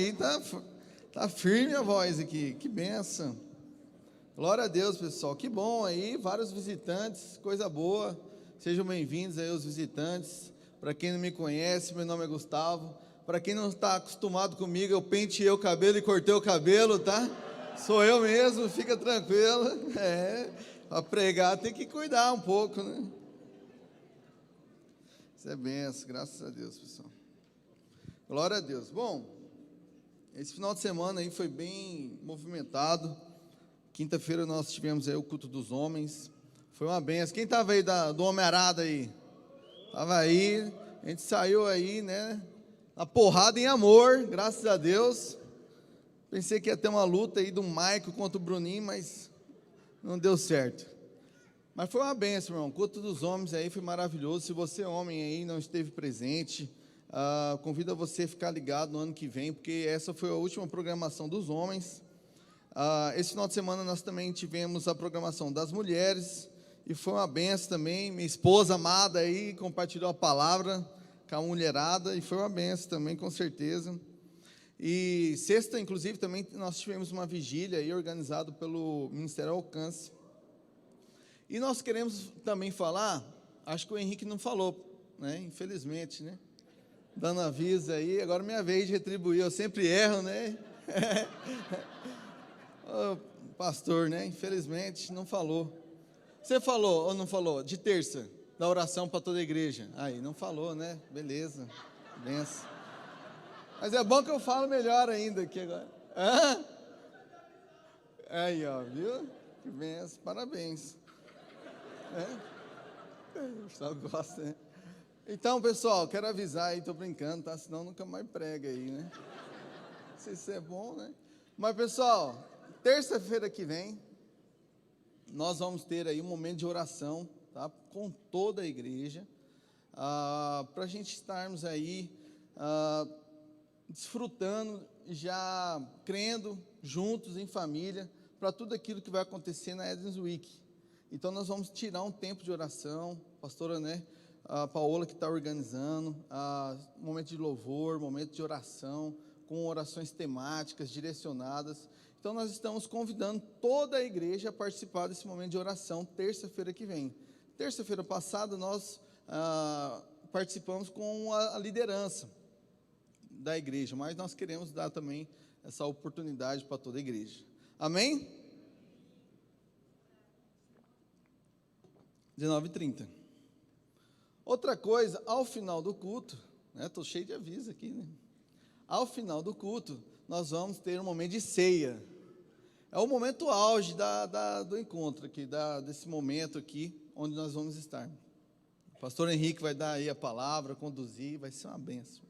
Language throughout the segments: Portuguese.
Aí tá firme a voz aqui, que benção. Glória a Deus, pessoal, que bom aí, vários visitantes, coisa boa. Sejam bem-vindos aí os visitantes. Para quem não me conhece, meu nome é Gustavo. Para quem não está acostumado comigo, eu penteei o cabelo e cortei o cabelo, tá? Sou eu mesmo, fica tranquilo. Para pregar tem que cuidar um pouco, né? Isso é benção, graças a Deus, pessoal. Glória a Deus. Bom, esse final de semana aí foi bem movimentado. Quinta-feira nós tivemos aí o culto dos homens. Foi uma benção. Quem estava aí do Homem-Arada aí? Estava aí, a gente saiu aí, né? Na porrada em amor, graças a Deus. Pensei que ia ter uma luta aí do Maico contra o Bruninho, mas não deu certo. Mas foi uma benção, irmão. O culto dos homens aí foi maravilhoso. Se você, homem aí, não esteve presente, convido a você a ficar ligado no ano que vem, porque essa foi a última programação dos homens. Esse final de semana nós também tivemos a programação das mulheres, e foi uma benção também. Minha esposa amada aí compartilhou a palavra com a mulherada, e foi uma benção também, com certeza. E sexta, inclusive, também nós tivemos uma vigília aí organizada pelo Ministério Alcance. E nós queremos também falar, acho que o Henrique não falou, né? Infelizmente, né? Dando aviso aí, agora é minha vez de retribuir, eu sempre erro, né? Ô, pastor, né? Infelizmente não falou. Você falou ou não falou? De terça, da oração para toda a igreja. Aí, não falou, né? Beleza, benção. Mas é bom que eu falo melhor ainda aqui agora. Aí, ó, viu? Que benção, parabéns. O pessoal gosta, né? Então, pessoal, quero avisar aí, tô brincando, tá? Senão nunca mais prega aí, né? Não sei se é bom, né? Mas, pessoal, terça-feira que vem, nós vamos ter aí um momento de oração, tá? Com toda a igreja, para a gente estarmos aí desfrutando, já crendo juntos em família, para tudo aquilo que vai acontecer na Edens Week. Então, nós vamos tirar um tempo de oração, pastora, né? A Paola que está organizando, momento de louvor, momento de oração, com orações temáticas, direcionadas. Então, nós estamos convidando toda a igreja a participar desse momento de oração, terça-feira que vem. Terça-feira passada, nós participamos com a liderança da igreja, mas nós queremos dar também essa oportunidade para toda a igreja. Amém? 19h30. Outra coisa, ao final do culto, né? Estou cheio de aviso aqui, né? Ao final do culto, nós vamos ter um momento de ceia. É o momento auge do encontro aqui, desse momento aqui, onde nós vamos estar. O pastor Henrique vai dar aí a palavra, conduzir, vai ser uma bênção.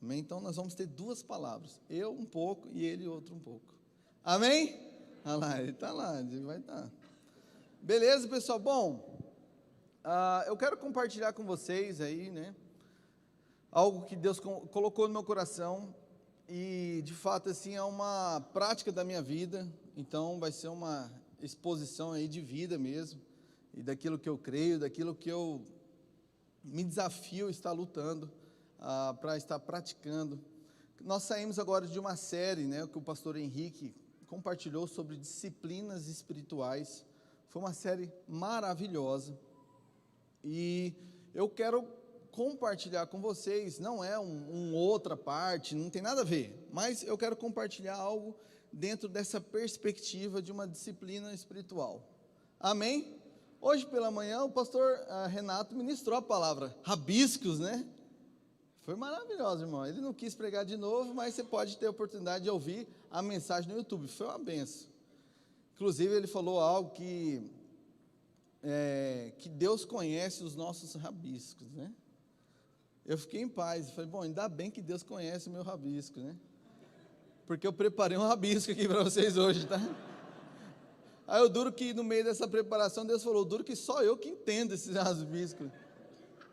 Amém? Então, nós vamos ter duas palavras. Eu um pouco e ele outro um pouco. Amém? Olha lá, ele está lá, ele vai estar. Beleza, pessoal? Bom, eu quero compartilhar com vocês aí, né? Algo que Deus colocou no meu coração e, de fato, assim, é uma prática da minha vida. Então, vai ser uma exposição aí de vida mesmo, e daquilo que eu creio, daquilo que eu me desafio a estar lutando, para estar praticando. Nós saímos agora de uma série, né, que o pastor Henrique compartilhou sobre disciplinas espirituais. Foi uma série maravilhosa, e eu quero compartilhar com vocês, não é outra parte, não tem nada a ver, mas eu quero compartilhar algo dentro dessa perspectiva de uma disciplina espiritual. Amém? Hoje pela manhã o pastor Renato ministrou a palavra rabiscos, né? Foi maravilhoso, irmão. Ele não quis pregar de novo, mas você pode ter a oportunidade de ouvir a mensagem no YouTube. Foi uma benção. Inclusive ele falou algo que Deus conhece os nossos rabiscos, né? Eu fiquei em paz, falei, bom, ainda bem que Deus conhece o meu rabisco, né? Porque eu preparei um rabisco aqui para vocês hoje, tá? Aí eu duro que no meio dessa preparação, Deus falou, duro que só eu que entendo esses rabiscos.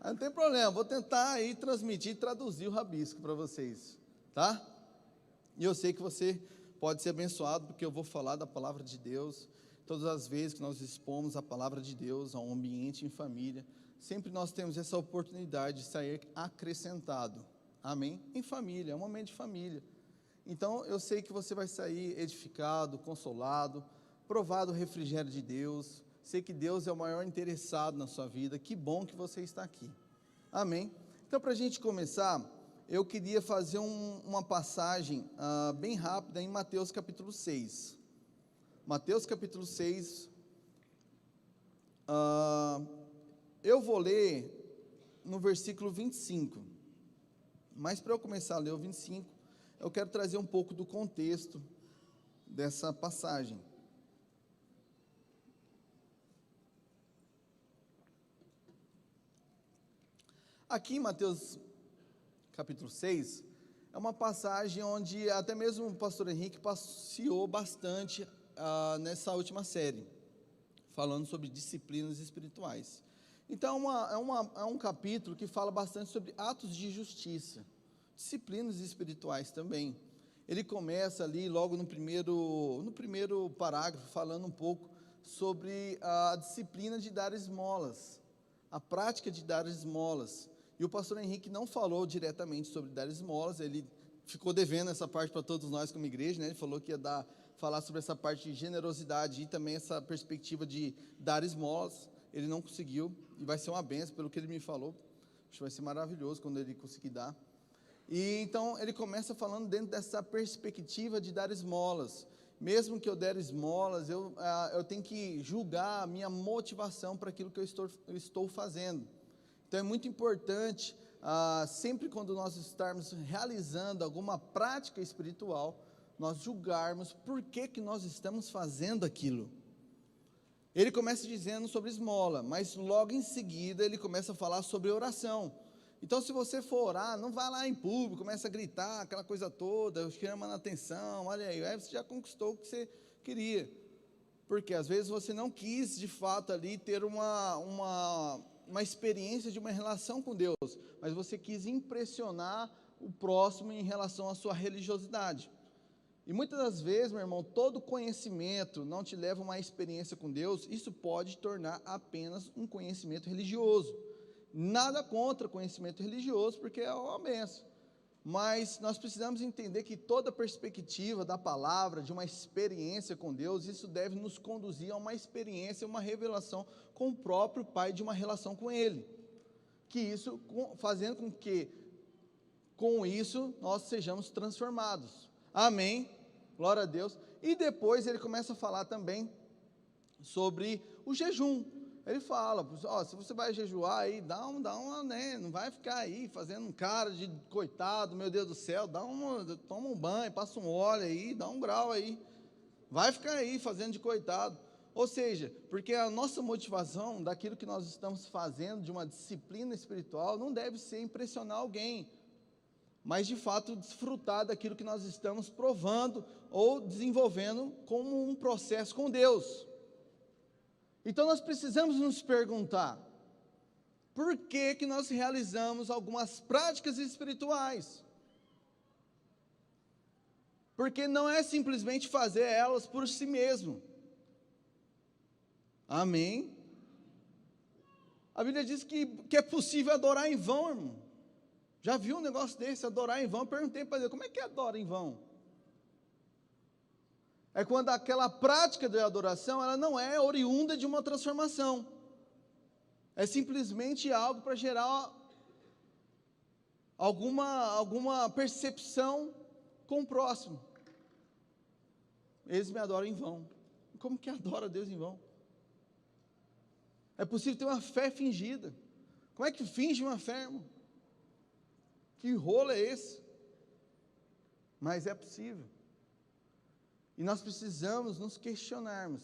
Aí não tem problema, vou tentar aí transmitir, traduzir o rabisco para vocês, tá? E eu sei que você pode ser abençoado, porque eu vou falar da palavra de Deus. Todas as vezes que nós expomos a palavra de Deus a um ambiente em família, sempre nós temos essa oportunidade de sair acrescentado, amém? Em família, é um momento de família. Então, eu sei que você vai sair edificado, consolado, provado o refrigério de Deus. Sei que Deus é o maior interessado na sua vida. Que bom que você está aqui. Amém? Então, para a gente começar, eu queria fazer uma passagem bem rápida em Mateus capítulo 6. Mateus capítulo 6, eu vou ler no versículo 25. Mas para eu começar a ler o 25, eu quero trazer um pouco do contexto dessa passagem. Aqui em Mateus capítulo 6, é uma passagem onde até mesmo o pastor Henrique passeou bastante nessa última série, falando sobre disciplinas espirituais. Então, é um capítulo que fala bastante sobre atos de justiça, disciplinas espirituais também. Ele começa ali logo no primeiro parágrafo, falando um pouco sobre a disciplina de dar esmolas, a prática de dar esmolas. E o pastor Henrique não falou diretamente sobre dar esmolas, ele ficou devendo essa parte para todos nós como igreja, né? Ele falou que ia falar sobre essa parte de generosidade e também essa perspectiva de dar esmolas. Ele não conseguiu, e vai ser uma benção, pelo que ele me falou. Acho que vai ser maravilhoso quando ele conseguir dar. E então ele começa falando dentro dessa perspectiva de dar esmolas. Mesmo que eu der esmolas, eu tenho que julgar a minha motivação para aquilo que eu estou fazendo. Então é muito importante, sempre quando nós estarmos realizando alguma prática espiritual, nós julgarmos por que nós estamos fazendo aquilo. Ele começa dizendo sobre esmola, mas logo em seguida ele começa a falar sobre oração. Então, se você for orar, não vá lá em público, começa a gritar, aquela coisa toda, chamando a atenção, olha aí você já conquistou o que você queria. Porque às vezes você não quis, de fato, ali ter uma experiência de uma relação com Deus, mas você quis impressionar o próximo em relação à sua religiosidade. E muitas das vezes, meu irmão, todo conhecimento não te leva a uma experiência com Deus, isso pode tornar apenas um conhecimento religioso. Nada contra conhecimento religioso, porque é uma benção. Mas nós precisamos entender que toda perspectiva da palavra, de uma experiência com Deus, isso deve nos conduzir a uma experiência, uma revelação com o próprio Pai, de uma relação com Ele. Que isso, fazendo com que, com isso, nós sejamos transformados. Amém? Glória a Deus. E depois ele começa a falar também sobre o jejum. Ele fala, se você vai jejuar aí, dá uma, né, não vai ficar aí fazendo um cara de coitado, meu Deus do céu, toma um banho, passa um óleo aí, dá um grau aí, vai ficar aí fazendo de coitado. Ou seja, porque a nossa motivação daquilo que nós estamos fazendo, de uma disciplina espiritual, não deve ser impressionar alguém, mas de fato desfrutar daquilo que nós estamos provando ou desenvolvendo como um processo com Deus. Então nós precisamos nos perguntar, por que nós realizamos algumas práticas espirituais? Porque não é simplesmente fazer elas por si mesmo. Amém? A Bíblia diz que é possível adorar em vão, irmão. Já viu um negócio desse, adorar em vão? Eu perguntei para ele, como é que adora em vão? É quando aquela prática de adoração, ela não é oriunda de uma transformação. É simplesmente algo para gerar alguma percepção com o próximo. Eles me adoram em vão. Como que adora Deus em vão? É possível ter uma fé fingida. Como é que finge uma fé, irmão? Que rolo é esse? Mas é possível. E nós precisamos nos questionarmos.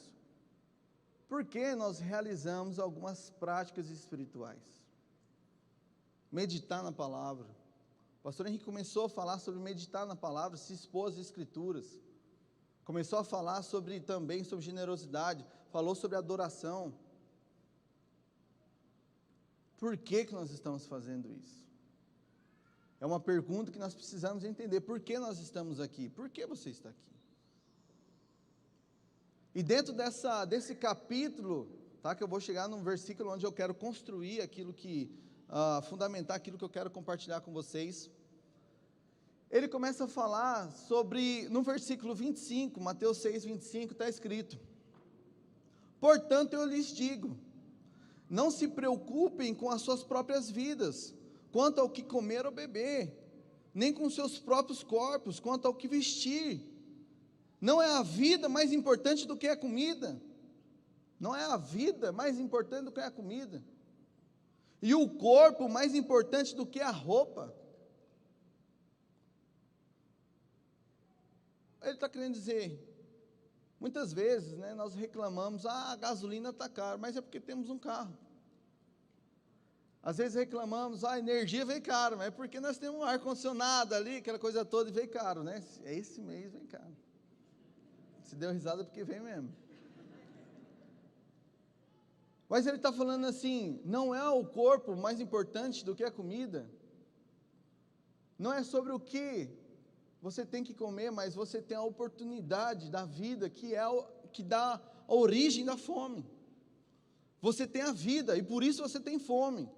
Por que nós realizamos algumas práticas espirituais? Meditar na palavra. O pastor Henrique começou a falar sobre meditar na palavra, se expôs às escrituras. Começou a falar também sobre generosidade, falou sobre adoração. Por que nós estamos fazendo isso? É uma pergunta que nós precisamos entender. Por que nós estamos aqui? Por que você está aqui? E dentro desse capítulo, tá, que eu vou chegar num versículo onde eu quero construir aquilo que, fundamentar aquilo que eu quero compartilhar com vocês. ele começa a falar sobre, no versículo 25, Mateus 6, 25, está escrito: portanto eu lhes digo, não se preocupem com as suas próprias vidas, quanto ao que comer ou beber, nem com seus próprios corpos, quanto ao que vestir. Não é a vida mais importante do que a comida? Não é a vida mais importante do que a comida? E o corpo mais importante do que a roupa? Ele está querendo dizer, muitas vezes, né, nós reclamamos, a gasolina está cara, mas é porque temos um carro. Às vezes reclamamos, a energia veio caro, mas é porque nós temos um ar-condicionado ali, aquela coisa toda, e veio caro, né? Esse mês vem caro. Se deu risada porque vem mesmo. Mas ele está falando assim, não é o corpo mais importante do que a comida? Não é sobre o que você tem que comer, mas você tem a oportunidade da vida, que dá a origem da fome. Você tem a vida, e por isso você tem fome.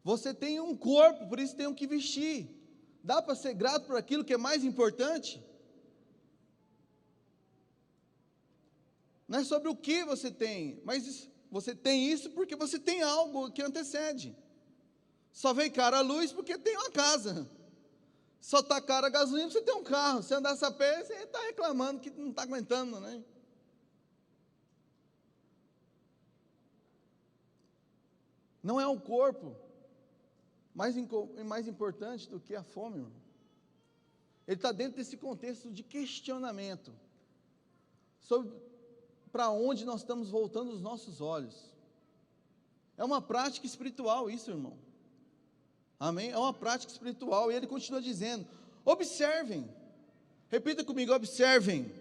Você tem um corpo, por isso tem o que vestir. Dá para ser grato por aquilo que é mais importante? Não é sobre o que você tem, mas você tem isso porque você tem algo que antecede. Só veio cara a luz porque tem uma casa. Só está cara a gasolina porque você tem um carro. Se andasse a pé, você está reclamando que não está aguentando, né? Não é o corpo mais importante do que a fome, irmão. Ele está dentro desse contexto de questionamento sobre para onde nós estamos voltando os nossos olhos. É uma prática espiritual isso, irmão. Amém? É uma prática espiritual. E ele continua dizendo, observem. Repita comigo, observem.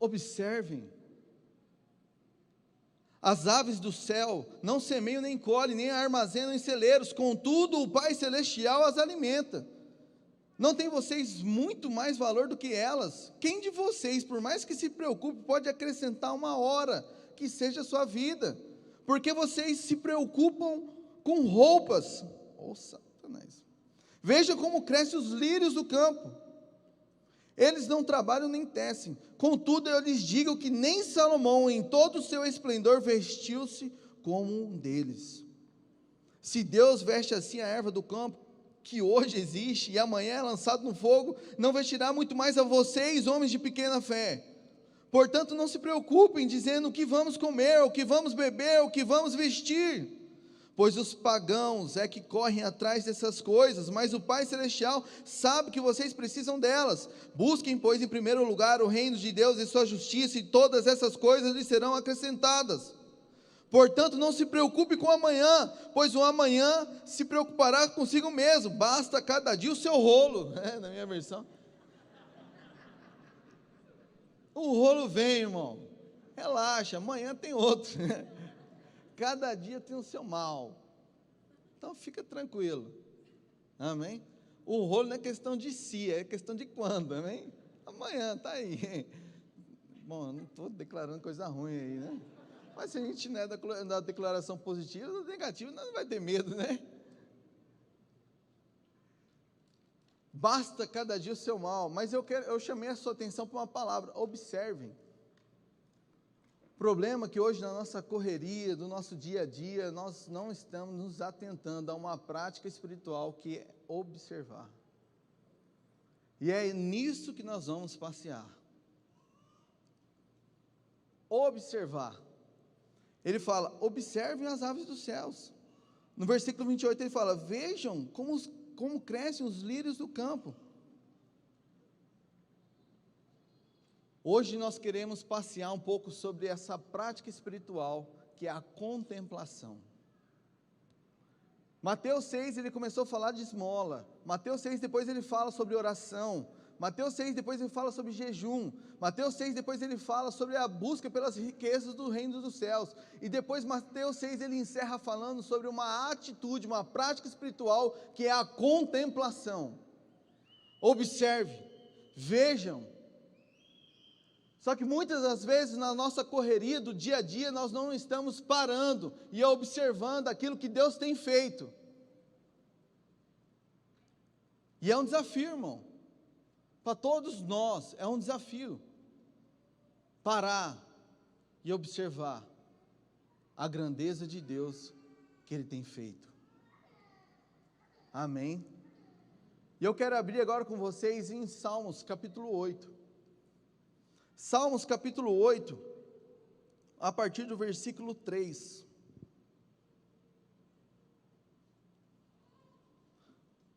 Observem. As aves do céu não semeiam nem colhem, nem armazenam em celeiros, contudo o Pai Celestial as alimenta. Não tem vocês muito mais valor do que elas? Quem de vocês, por mais que se preocupe, pode acrescentar uma hora que seja a sua vida? Porque vocês se preocupam com roupas. Oh, Satanás. Veja como crescem os lírios do campo. Eles não trabalham nem tecem. Contudo, eu lhes digo que nem Salomão, em todo o seu esplendor, vestiu-se como um deles. Se Deus veste assim a erva do campo, que hoje existe e amanhã é lançado no fogo, não vestirá muito mais a vocês, homens de pequena fé. Portanto, não se preocupem dizendo o que vamos comer, o que vamos beber, o que vamos vestir, pois os pagãos é que correm atrás dessas coisas, mas o Pai Celestial sabe que vocês precisam delas. Busquem, pois, em primeiro lugar o reino de Deus e sua justiça, e todas essas coisas lhes serão acrescentadas. Portanto, não se preocupe com o amanhã, pois o amanhã se preocupará consigo mesmo. Basta cada dia o seu rolo. Na minha versão. O rolo vem, irmão. Relaxa, amanhã tem outro. Cada dia tem o seu mal. Então fica tranquilo. Amém? O rolo não é questão de si, é questão de quando, amém? Amanhã, está aí. Bom, não estou declarando coisa ruim aí, né? Mas se a gente não é da declaração positiva, da negativa, não vai ter medo, né? Basta cada dia o seu mal. Mas eu chamei a sua atenção para uma palavra, observem. Problema que hoje na nossa correria, do nosso dia a dia, nós não estamos nos atentando a uma prática espiritual que é observar. E é nisso que nós vamos passear. Observar. Ele fala, observem as aves dos céus. No versículo 28 ele fala, vejam como crescem os lírios do campo. Hoje nós queremos passear um pouco sobre essa prática espiritual, que é a contemplação. Mateus 6 ele começou a falar de esmola. Mateus 6 depois ele fala sobre oração. Mateus 6 depois ele fala sobre jejum. Mateus 6 depois ele fala sobre a busca pelas riquezas do reino dos céus. E depois Mateus 6 ele encerra falando sobre uma atitude, uma prática espiritual, que é a contemplação. Observe, vejam. Só que muitas das vezes na nossa correria do dia a dia nós não estamos parando e observando aquilo que Deus tem feito. E é um desafio, irmão. Para todos nós, é um desafio. Parar e observar a grandeza de Deus que Ele tem feito. Amém? E eu quero abrir agora com vocês em Salmos capítulo 8. Salmos capítulo 8, a partir do versículo 3.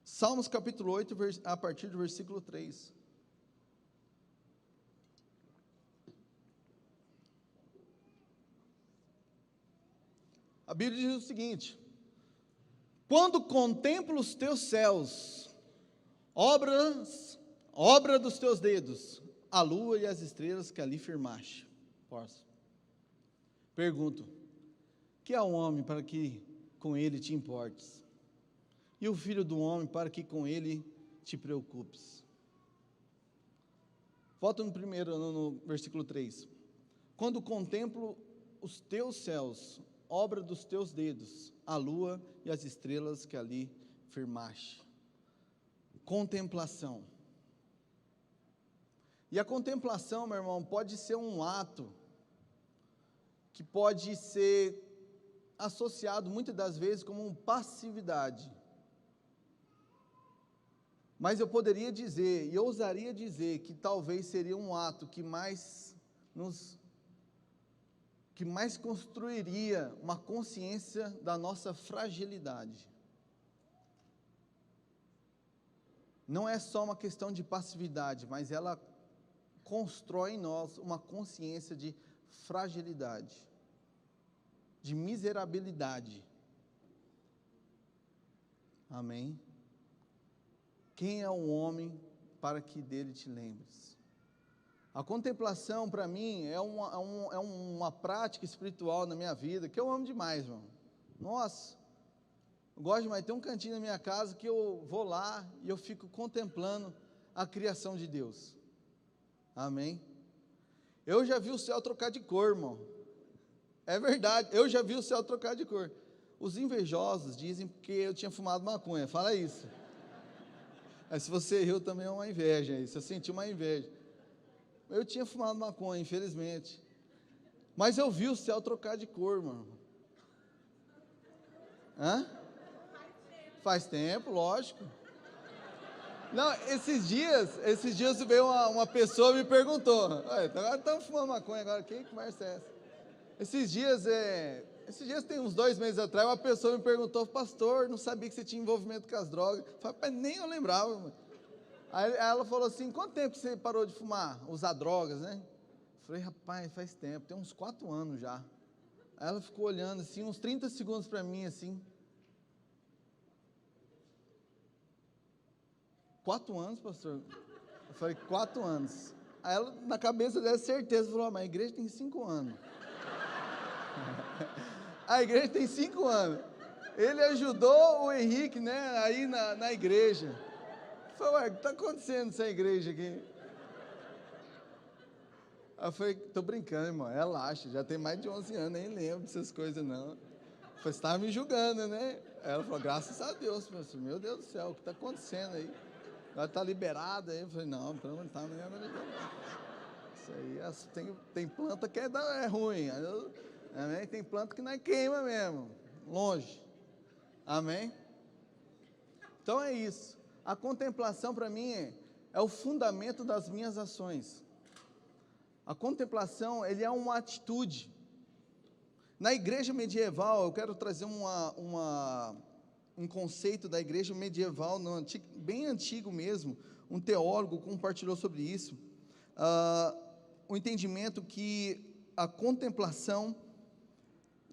Salmos capítulo 8, a partir do versículo 3. A Bíblia diz o seguinte: quando contemplo os teus céus, obra dos teus dedos, a lua e as estrelas que ali firmaste. Pergunto: que é o homem para que com ele te importes? E o filho do homem para que com ele te preocupes? Volta no versículo 3. Quando contemplo os teus céus, obra dos teus dedos, a lua e as estrelas que ali firmaste. Contemplação. E a contemplação, meu irmão, pode ser um ato que pode ser associado muitas das vezes como passividade. Mas eu poderia dizer, e ousaria dizer, que talvez seria um ato que mais construiria uma consciência da nossa fragilidade. Não é só uma questão de passividade, mas ela constrói em nós uma consciência de fragilidade, de miserabilidade. Amém? Quem é o homem para que dele te lembres? A contemplação, para mim, é uma prática espiritual na minha vida, que eu amo demais, irmão. Nossa, eu gosto demais. Tem um cantinho na minha casa que eu vou lá e eu fico contemplando a criação de Deus. Amém? Eu já vi o céu trocar de cor, irmão. É verdade, eu já vi o céu trocar de cor. Os invejosos dizem que eu tinha fumado maconha, fala isso. Mas se você riu também é uma inveja, isso. Eu senti uma inveja. Eu tinha fumado maconha, infelizmente. Mas eu vi o céu trocar de cor, mano. Hã? Faz tempo, lógico. Não, esses dias veio uma pessoa e me perguntou: agora estamos fumando maconha, agora que conversa é essa? Esses dias tem uns 2 meses atrás, uma pessoa me perguntou: pastor, não sabia que você tinha envolvimento com as drogas. Eu falei: nem eu lembrava, mano. Aí ela falou assim: quanto tempo que você parou de fumar, usar drogas, né? Eu falei: rapaz, faz tempo, tem uns 4 anos já. Aí ela ficou olhando assim, uns 30 segundos para mim assim. 4 anos, pastor? Eu falei: 4 anos. Aí ela, na cabeça dela, certeza, falou: mas a igreja tem 5 anos. A igreja tem 5 anos. Ele ajudou o Henrique, né, aí na igreja. Eu falei: ué, o que está acontecendo nessa igreja aqui? Aí eu falei: tô brincando, irmão, relaxa, já tem mais de 11 anos, nem lembro dessas coisas não. Eu falei: você estava me julgando, né? Aí ela falou: graças a Deus, pastor. Meu Deus do céu, o que está acontecendo aí? Ela está liberada aí. Eu falei: não, pelo menos está mesmo liberada. Isso aí, tem planta que é ruim. Amém? Tem planta que não é queima mesmo, longe. Amém? Então é isso. A contemplação para mim é o fundamento das minhas ações. A contemplação, ele é uma atitude. Na igreja medieval, eu quero trazer um conceito da igreja medieval, bem antigo mesmo. Um teólogo compartilhou sobre isso. O entendimento que a contemplação,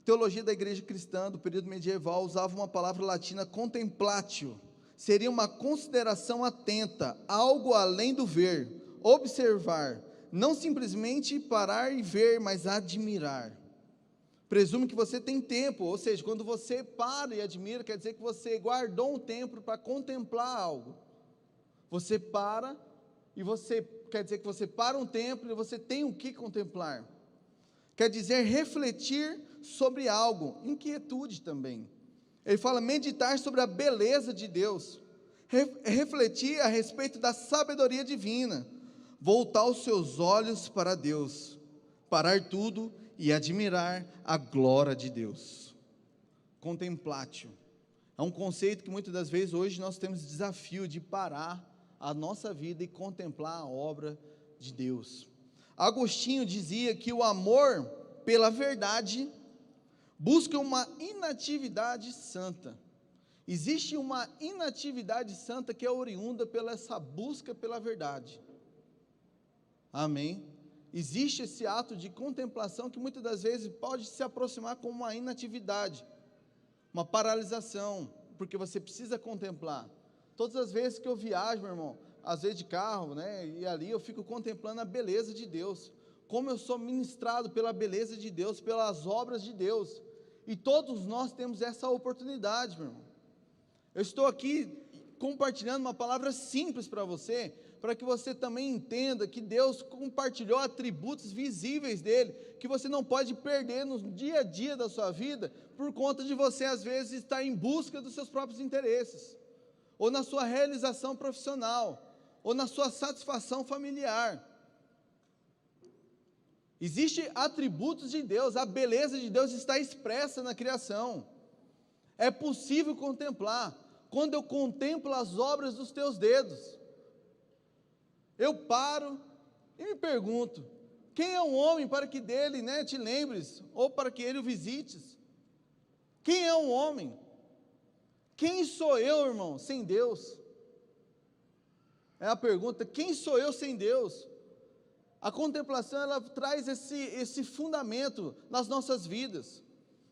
teologia da igreja cristã do período medieval usava uma palavra latina, contemplatio, seria uma consideração atenta, algo além do ver, observar, não simplesmente parar e ver, mas admirar. Presume que você tem tempo, ou seja, quando você para e admira, quer dizer que você guardou um tempo para contemplar algo. Você para e quer dizer que você para um tempo e você tem o que contemplar. Quer dizer refletir sobre algo, inquietude também. Ele fala meditar sobre a beleza de Deus, refletir a respeito da sabedoria divina, voltar os seus olhos para Deus, parar tudo e admirar a glória de Deus. Contemplatio. É um conceito que muitas das vezes hoje nós temos desafio de parar a nossa vida e contemplar a obra de Deus. Agostinho dizia que o amor pela verdade busca uma inatividade santa. Existe uma inatividade santa que é oriunda pela essa busca pela verdade. Amém? Existe esse ato de contemplação que muitas das vezes pode se aproximar como uma inatividade, uma paralisação, porque você precisa contemplar. Todas as vezes que eu viajo, meu irmão, às vezes de carro, né, e ali eu fico contemplando a beleza de Deus, como eu sou ministrado pela beleza de Deus, pelas obras de Deus, e todos nós temos essa oportunidade, meu irmão. Eu estou aqui compartilhando uma palavra simples para você, para que você também entenda que Deus compartilhou atributos visíveis dele, que você não pode perder no dia a dia da sua vida, por conta de você às vezes estar em busca dos seus próprios interesses, ou na sua realização profissional, ou na sua satisfação familiar. Existem atributos de Deus, a beleza de Deus está expressa na criação, é possível contemplar. Quando eu contemplo as obras dos teus dedos, eu paro e me pergunto, quem é um homem para que dele, né, te lembres, ou para que ele o visites? Quem é um homem? Quem sou eu, irmão, sem Deus? É a pergunta, quem sou eu sem Deus? A contemplação, ela traz esse fundamento nas nossas vidas.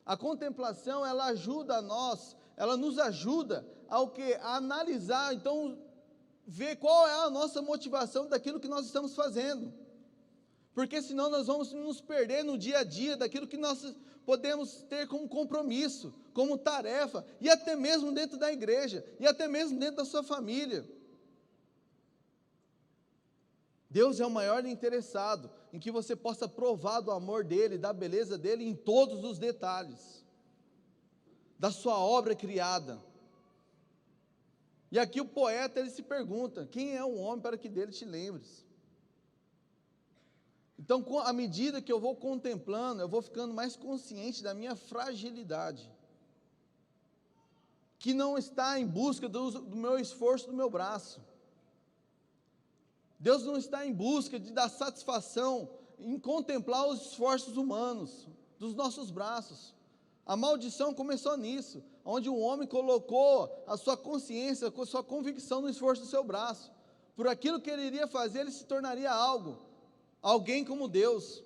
A contemplação, ela ajuda a nós, ela nos ajuda a analisar, então, ver qual é a nossa motivação daquilo que nós estamos fazendo, porque senão nós vamos nos perder no dia a dia, daquilo que nós podemos ter como compromisso, como tarefa, e até mesmo dentro da igreja, e até mesmo dentro da sua família. Deus é o maior interessado em que você possa provar do amor dEle, da beleza dEle em todos os detalhes, da sua obra criada. E aqui o poeta, ele se pergunta, quem é um homem para que dele te lembres? Então, à medida que eu vou contemplando, eu vou ficando mais consciente da minha fragilidade, que não está em busca do meu esforço, do meu braço. Deus não está em busca de dar satisfação em contemplar os esforços humanos, dos nossos braços. A maldição começou nisso, onde um homem colocou a sua consciência, a sua convicção no esforço do seu braço. Por aquilo que ele iria fazer, ele se tornaria alguém como Deus.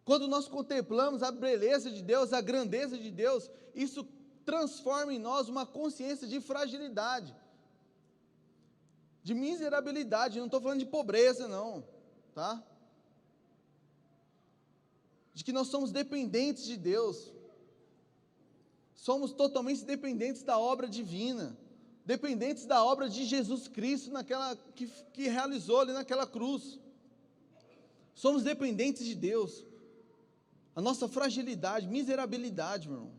Quando nós contemplamos a beleza de Deus, a grandeza de Deus, isso transforma em nós uma consciência de fragilidade, de miserabilidade. Não estou falando de pobreza não, tá? De que nós somos dependentes de Deus, somos totalmente dependentes da obra divina, dependentes da obra de Jesus Cristo, que realizou ali naquela cruz. Somos dependentes de Deus. A nossa fragilidade, miserabilidade, meu irmão,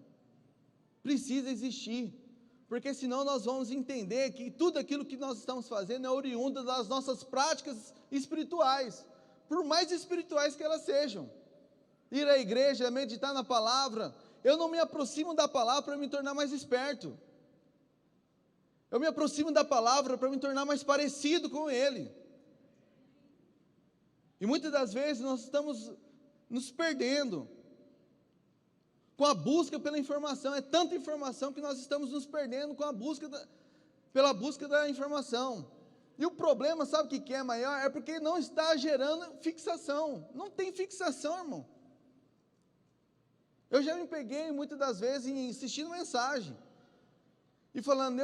precisa existir, porque senão nós vamos entender que tudo aquilo que nós estamos fazendo é oriundo das nossas práticas espirituais, por mais espirituais que elas sejam. Ir à igreja, meditar na palavra, eu não me aproximo da palavra para me tornar mais esperto, eu me aproximo da palavra para me tornar mais parecido com Ele. E muitas das vezes nós estamos nos perdendo com a busca pela informação. É tanta informação que nós estamos nos perdendo com pela busca da informação. E o problema, sabe o que é maior? É porque não está gerando fixação. Não tem fixação, irmão. Eu já me peguei muitas das vezes em assistindo mensagem e falando,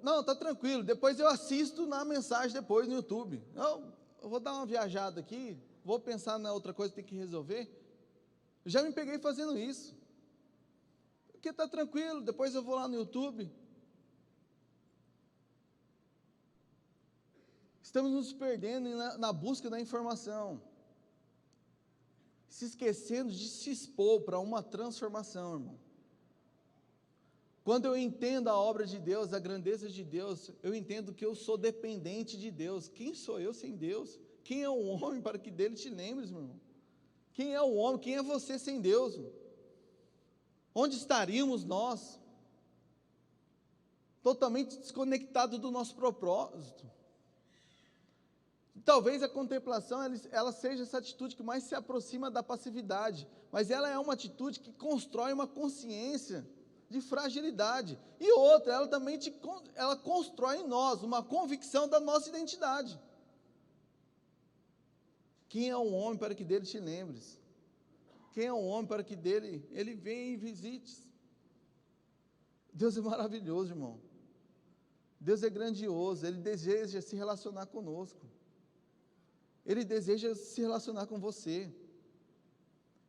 não, está tranquilo, depois eu assisto na mensagem depois no YouTube. Eu vou dar uma viajada aqui, vou pensar na outra coisa que tem que resolver. Eu já me peguei fazendo isso, porque está tranquilo, depois eu vou lá no YouTube. Estamos nos perdendo na busca da informação, se esquecendo de se expor para uma transformação, irmão. Quando eu entendo a obra de Deus, a grandeza de Deus, eu entendo que eu sou dependente de Deus. Quem sou eu sem Deus? Quem é o homem para que dele te lembres, meu irmão? Quem é o homem? Quem é você sem Deus? Onde estaríamos nós? Totalmente desconectado do nosso propósito. Talvez a contemplação, ela seja essa atitude que mais se aproxima da passividade, mas ela é uma atitude que constrói uma consciência de fragilidade, e outra, ela também ela constrói em nós uma convicção da nossa identidade. Quem é o homem para que dele te lembres? Quem é o homem para que dele, ele venha e visites? Deus é maravilhoso, irmão. Deus é grandioso, Ele deseja se relacionar conosco. Ele deseja se relacionar com você.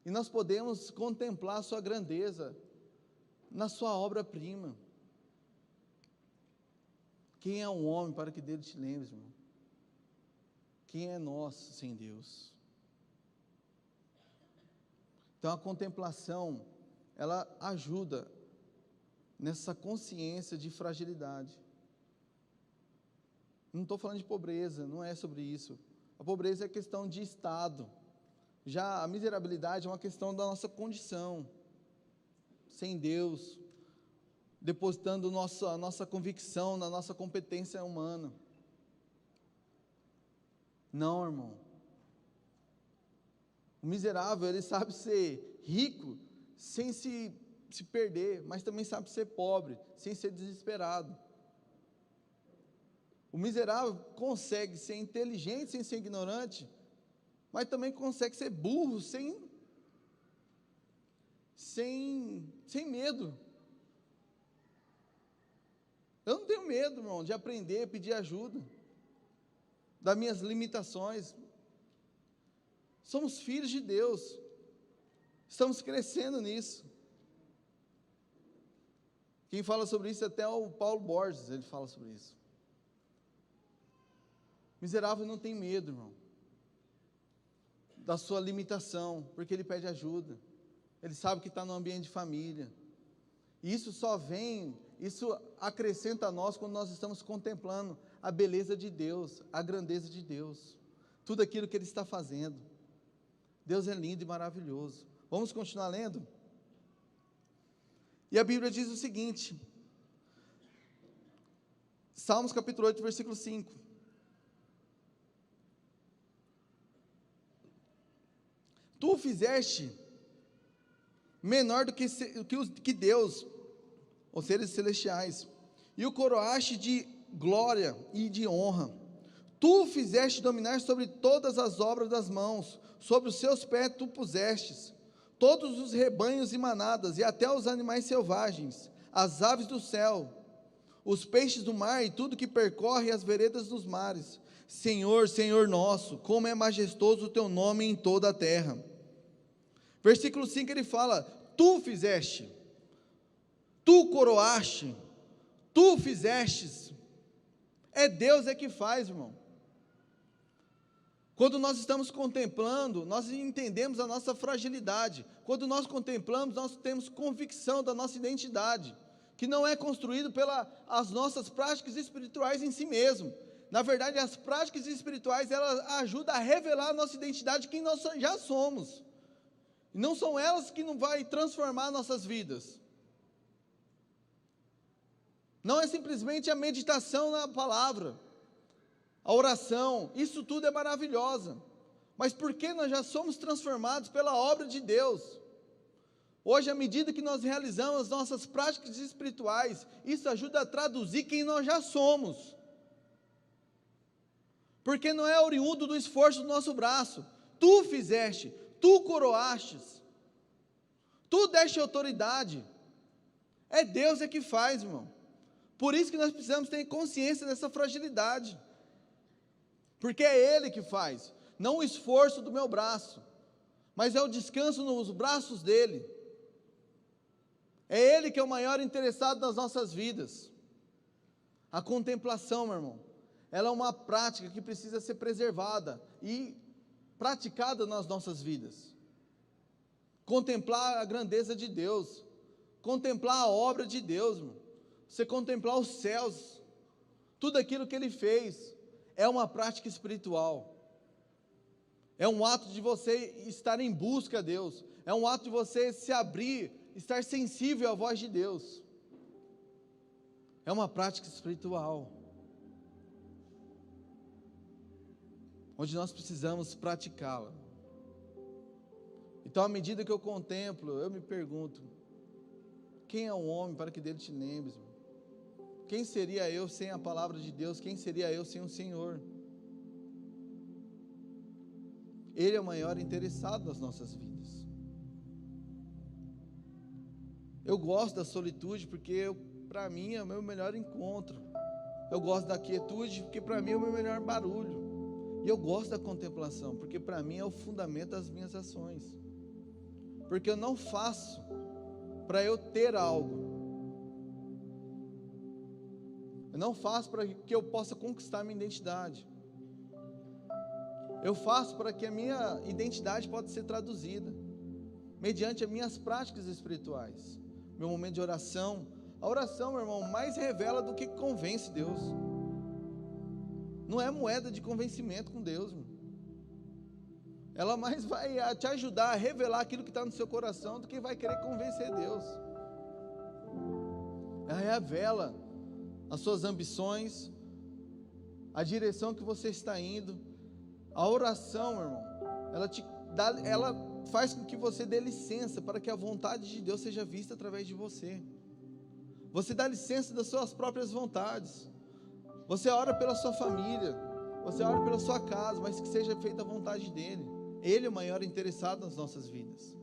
E nós podemos contemplar a sua grandeza na sua obra-prima. Quem é um homem para que dele te lembre, irmão? Quem é nós sem Deus? Então a contemplação, ela ajuda nessa consciência de fragilidade. Não estou falando de pobreza, não é sobre isso. A pobreza é questão de estado. Já a miserabilidade é uma questão da nossa condição. Sem Deus, depositando a nossa convicção na nossa competência humana. Não, irmão. O miserável, ele sabe ser rico sem se perder, mas também sabe ser pobre, sem ser desesperado. O miserável consegue ser inteligente sem ser ignorante, mas também consegue ser burro sem medo. Eu não tenho medo, irmão, de aprender, pedir ajuda, das minhas limitações. Somos filhos de Deus, estamos crescendo nisso. Quem fala sobre isso é até o Paulo Borges, ele fala sobre isso. Miserável não tem medo, irmão, da sua limitação, porque ele pede ajuda. Ele sabe que está no ambiente de família. E isso isso acrescenta a nós quando nós estamos contemplando a beleza de Deus, a grandeza de Deus, tudo aquilo que Ele está fazendo. Deus é lindo e maravilhoso. Vamos continuar lendo? E a Bíblia diz o seguinte, Salmos capítulo 8, versículo 5. Tu o fizeste menor do que Deus, os seres celestiais, e o coroaste de glória e de honra. Tu o fizeste dominar sobre todas as obras das mãos, sobre os seus pés tu pusestes todos os rebanhos e manadas, e até os animais selvagens, as aves do céu, os peixes do mar e tudo que percorre as veredas dos mares. Senhor, Senhor nosso, como é majestoso o teu nome em toda a terra. Versículo 5 ele fala, tu fizeste, tu coroaste, tu fizestes. É Deus que faz, irmão. Quando nós estamos contemplando, nós entendemos a nossa fragilidade. Quando nós contemplamos, nós temos convicção da nossa identidade, que não é construído pelas nossas práticas espirituais em si mesmo. Na verdade, as práticas espirituais, elas ajudam a revelar a nossa identidade, quem nós já somos. E não são elas que não vai transformar nossas vidas. Não é simplesmente a meditação na palavra, a oração, isso tudo é maravilhosa, mas porque nós já somos transformados pela obra de Deus. Hoje, à medida que nós realizamos as nossas práticas espirituais, isso ajuda a traduzir quem nós já somos, porque não é oriundo do esforço do nosso braço. Tu fizeste, tu coroastes, tu deste autoridade, é Deus que faz, irmão. Por isso que nós precisamos ter consciência dessa fragilidade, porque é Ele que faz, não o esforço do meu braço, mas é o descanso nos braços dEle. É Ele que é o maior interessado nas nossas vidas. A contemplação, meu irmão, ela é uma prática que precisa ser preservada e praticada nas nossas vidas. Contemplar a grandeza de Deus, contemplar a obra de Deus, irmão. Você contemplar os céus, tudo aquilo que Ele fez, é uma prática espiritual. É um ato de você estar em busca a Deus, é um ato de você se abrir, estar sensível à voz de Deus. É uma prática espiritual, onde nós precisamos praticá-la. Então, à medida que eu contemplo, eu me pergunto: quem é o homem para que dele te lembres? Quem seria eu sem a palavra de Deus? Quem seria eu sem o Senhor? Ele é o maior interessado nas nossas vidas. Eu gosto da solitude porque para mim é o meu melhor encontro. Eu gosto da quietude porque para mim é o meu melhor barulho. E eu gosto da contemplação porque para mim é o fundamento das minhas ações. Porque eu não faço para eu ter algo. Eu não faço para que eu possa conquistar minha identidade. Eu faço para que a minha identidade possa ser traduzida mediante as minhas práticas espirituais. Meu momento de oração. A oração, meu irmão, mais revela do que convence Deus. Não é moeda de convencimento com Deus, meu. Ela mais vai te ajudar a revelar aquilo que está no seu coração do que vai querer convencer Deus. Ela revela as suas ambições, a direção que você está indo. A oração, meu irmão, ela faz com que você dê licença para que a vontade de Deus seja vista através de você. Você dá licença das suas próprias vontades. Você ora pela sua família, você ora pela sua casa, mas que seja feita a vontade dEle. Ele é o maior interessado nas nossas vidas.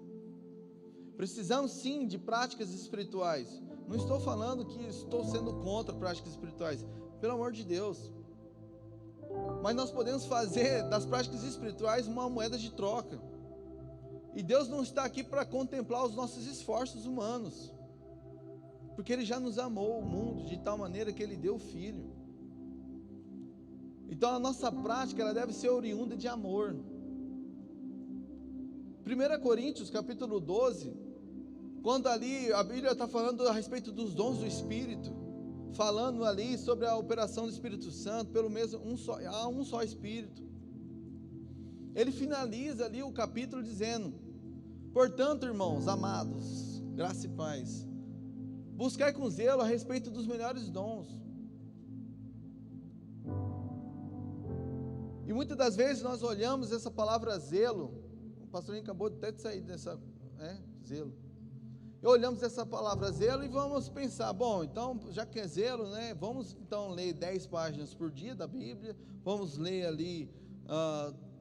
Precisamos sim de práticas espirituais. Não estou falando que estou sendo contra práticas espirituais, pelo amor de Deus. Mas nós podemos fazer das práticas espirituais uma moeda de troca. E Deus não está aqui para contemplar os nossos esforços humanos, porque Ele já nos amou o mundo de tal maneira que Ele deu o Filho. Então a nossa prática ela deve ser oriunda de amor. 1 Coríntios capítulo 12, quando ali a Bíblia está falando a respeito dos dons do Espírito, falando ali sobre a operação do Espírito Santo, pelo mesmo há um só Espírito. Ele finaliza ali o capítulo dizendo: portanto, irmãos amados, graça e paz, buscai com zelo a respeito dos melhores dons. E muitas das vezes nós olhamos essa palavra zelo, o pastorinho acabou até de sair dessa, zelo. E olhamos essa palavra zelo e vamos pensar, bom, então, já que é zelo, né, vamos então ler 10 páginas por dia da Bíblia, vamos ler ali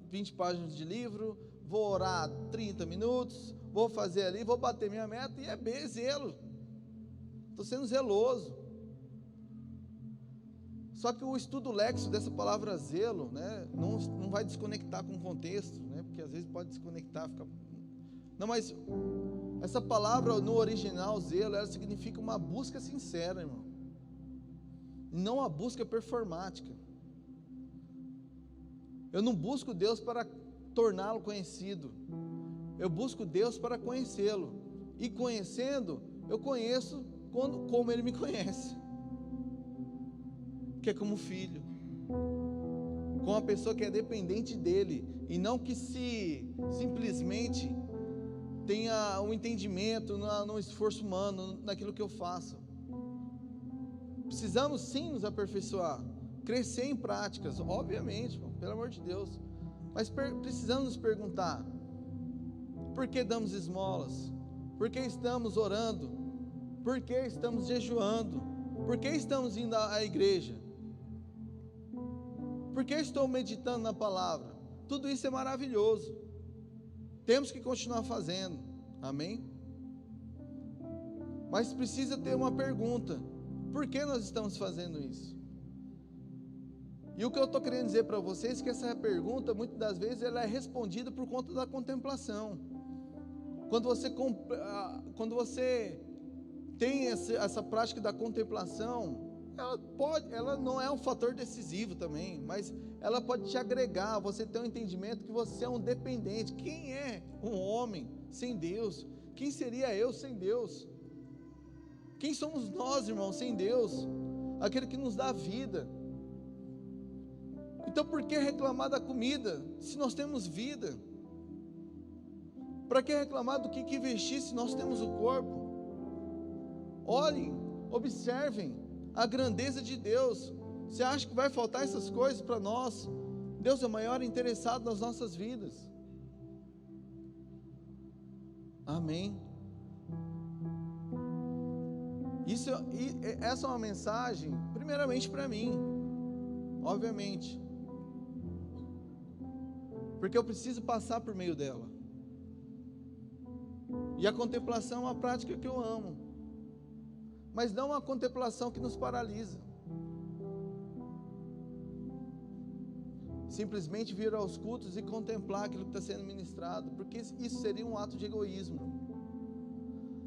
20 páginas de livro, vou orar 30 minutos, vou fazer ali, vou bater minha meta, e é bem zelo. Estou sendo zeloso. Só que o estudo léxico dessa palavra zelo, né, não vai desconectar com o contexto, né, porque às vezes pode desconectar, ficar... Não, mas essa palavra no original, zelo, ela significa uma busca sincera, irmão. Não a busca performática. Eu não busco Deus para torná-lo conhecido. Eu busco Deus para conhecê-lo. E conhecendo, eu conheço como Ele me conhece. Que é como filho. Com uma pessoa que é dependente dEle. E não que simplesmente tenha um entendimento no esforço humano, naquilo que eu faço. Precisamos sim nos aperfeiçoar, crescer em práticas, obviamente, pelo amor de Deus. Mas precisamos nos perguntar: por que damos esmolas? Por que estamos orando? Por que estamos jejuando? Por que estamos indo à igreja? Por que estou meditando na palavra? Tudo isso é maravilhoso. Temos que continuar fazendo, amém? Mas precisa ter uma pergunta: por que nós estamos fazendo isso? E o que eu estou querendo dizer para vocês é que essa pergunta, muitas das vezes, ela é respondida por conta da contemplação. Quando você tem essa prática da contemplação, ela não é um fator decisivo também, mas ela pode te agregar, você ter um entendimento que você é um dependente. Quem é um homem sem Deus? Quem seria eu sem Deus? Quem somos nós, irmãos, sem Deus? Aquele que nos dá a vida. Então por que reclamar da comida, se nós temos vida? Para que reclamar do que vestir, se nós temos o corpo? Olhem, observem a grandeza de Deus. Você acha que vai faltar essas coisas para nós? Deus é o maior interessado nas nossas vidas. Amém. Essa é uma mensagem, primeiramente para mim, obviamente, porque eu preciso passar por meio dela. E a contemplação é uma prática que eu amo, mas não uma contemplação que nos paralisa. Simplesmente vir aos cultos e contemplar aquilo que está sendo ministrado, porque isso seria um ato de egoísmo.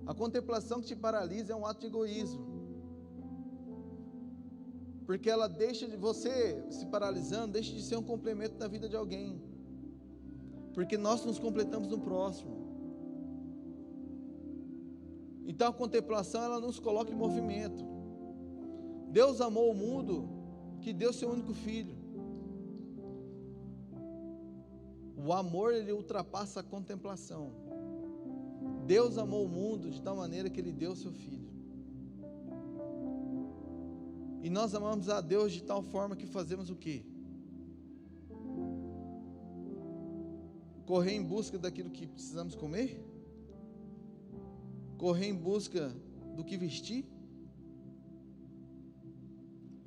A contemplação que te paralisa é um ato de egoísmo, porque ela deixa de você se paralisando, deixa de ser um complemento da vida de alguém, porque nós nos completamos no próximo. Então a contemplação, ela nos coloca em movimento. Deus amou o mundo que deu seu único filho. O amor, ele ultrapassa a contemplação. Deus amou o mundo de tal maneira que ele deu o seu filho. E nós amamos a Deus de tal forma que fazemos o quê? Correr em busca daquilo que precisamos comer? Correr em busca do que vestir?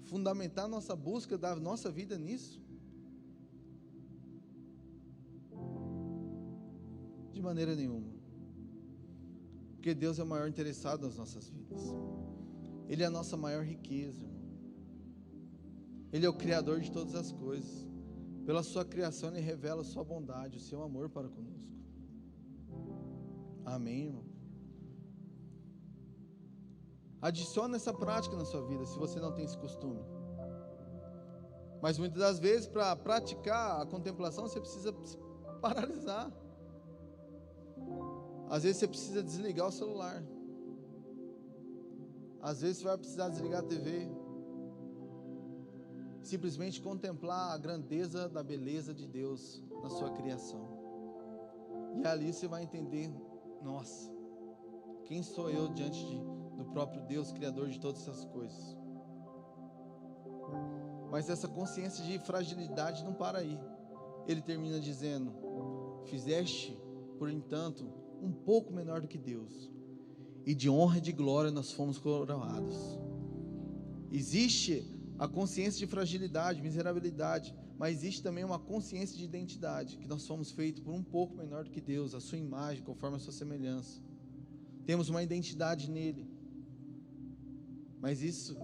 Fundamentar nossa busca da nossa vida nisso? De maneira nenhuma. Porque Deus é o maior interessado nas nossas vidas. Ele é a nossa maior riqueza, irmão. Ele é o Criador de todas as coisas. Pela sua criação, Ele revela a sua bondade, o seu amor para conosco. Amém, irmão? Adicione essa prática na sua vida, se você não tem esse costume. Mas muitas das vezes, para praticar a contemplação, você precisa se paralisar. Às vezes você precisa desligar o celular. Às vezes você vai precisar desligar a TV. Simplesmente contemplar a grandeza da beleza de Deus na sua criação. E ali você vai entender, nossa, quem sou eu diante do próprio Deus, Criador de todas essas coisas. Mas essa consciência de fragilidade não para aí. Ele termina dizendo: fizeste, por entanto, um pouco menor do que Deus, e de honra e de glória nós fomos coroados. Existe a consciência de fragilidade, miserabilidade, mas existe também uma consciência de identidade, que nós fomos feitos por um pouco menor do que Deus, a sua imagem, conforme a sua semelhança. Temos uma identidade nele, mas isso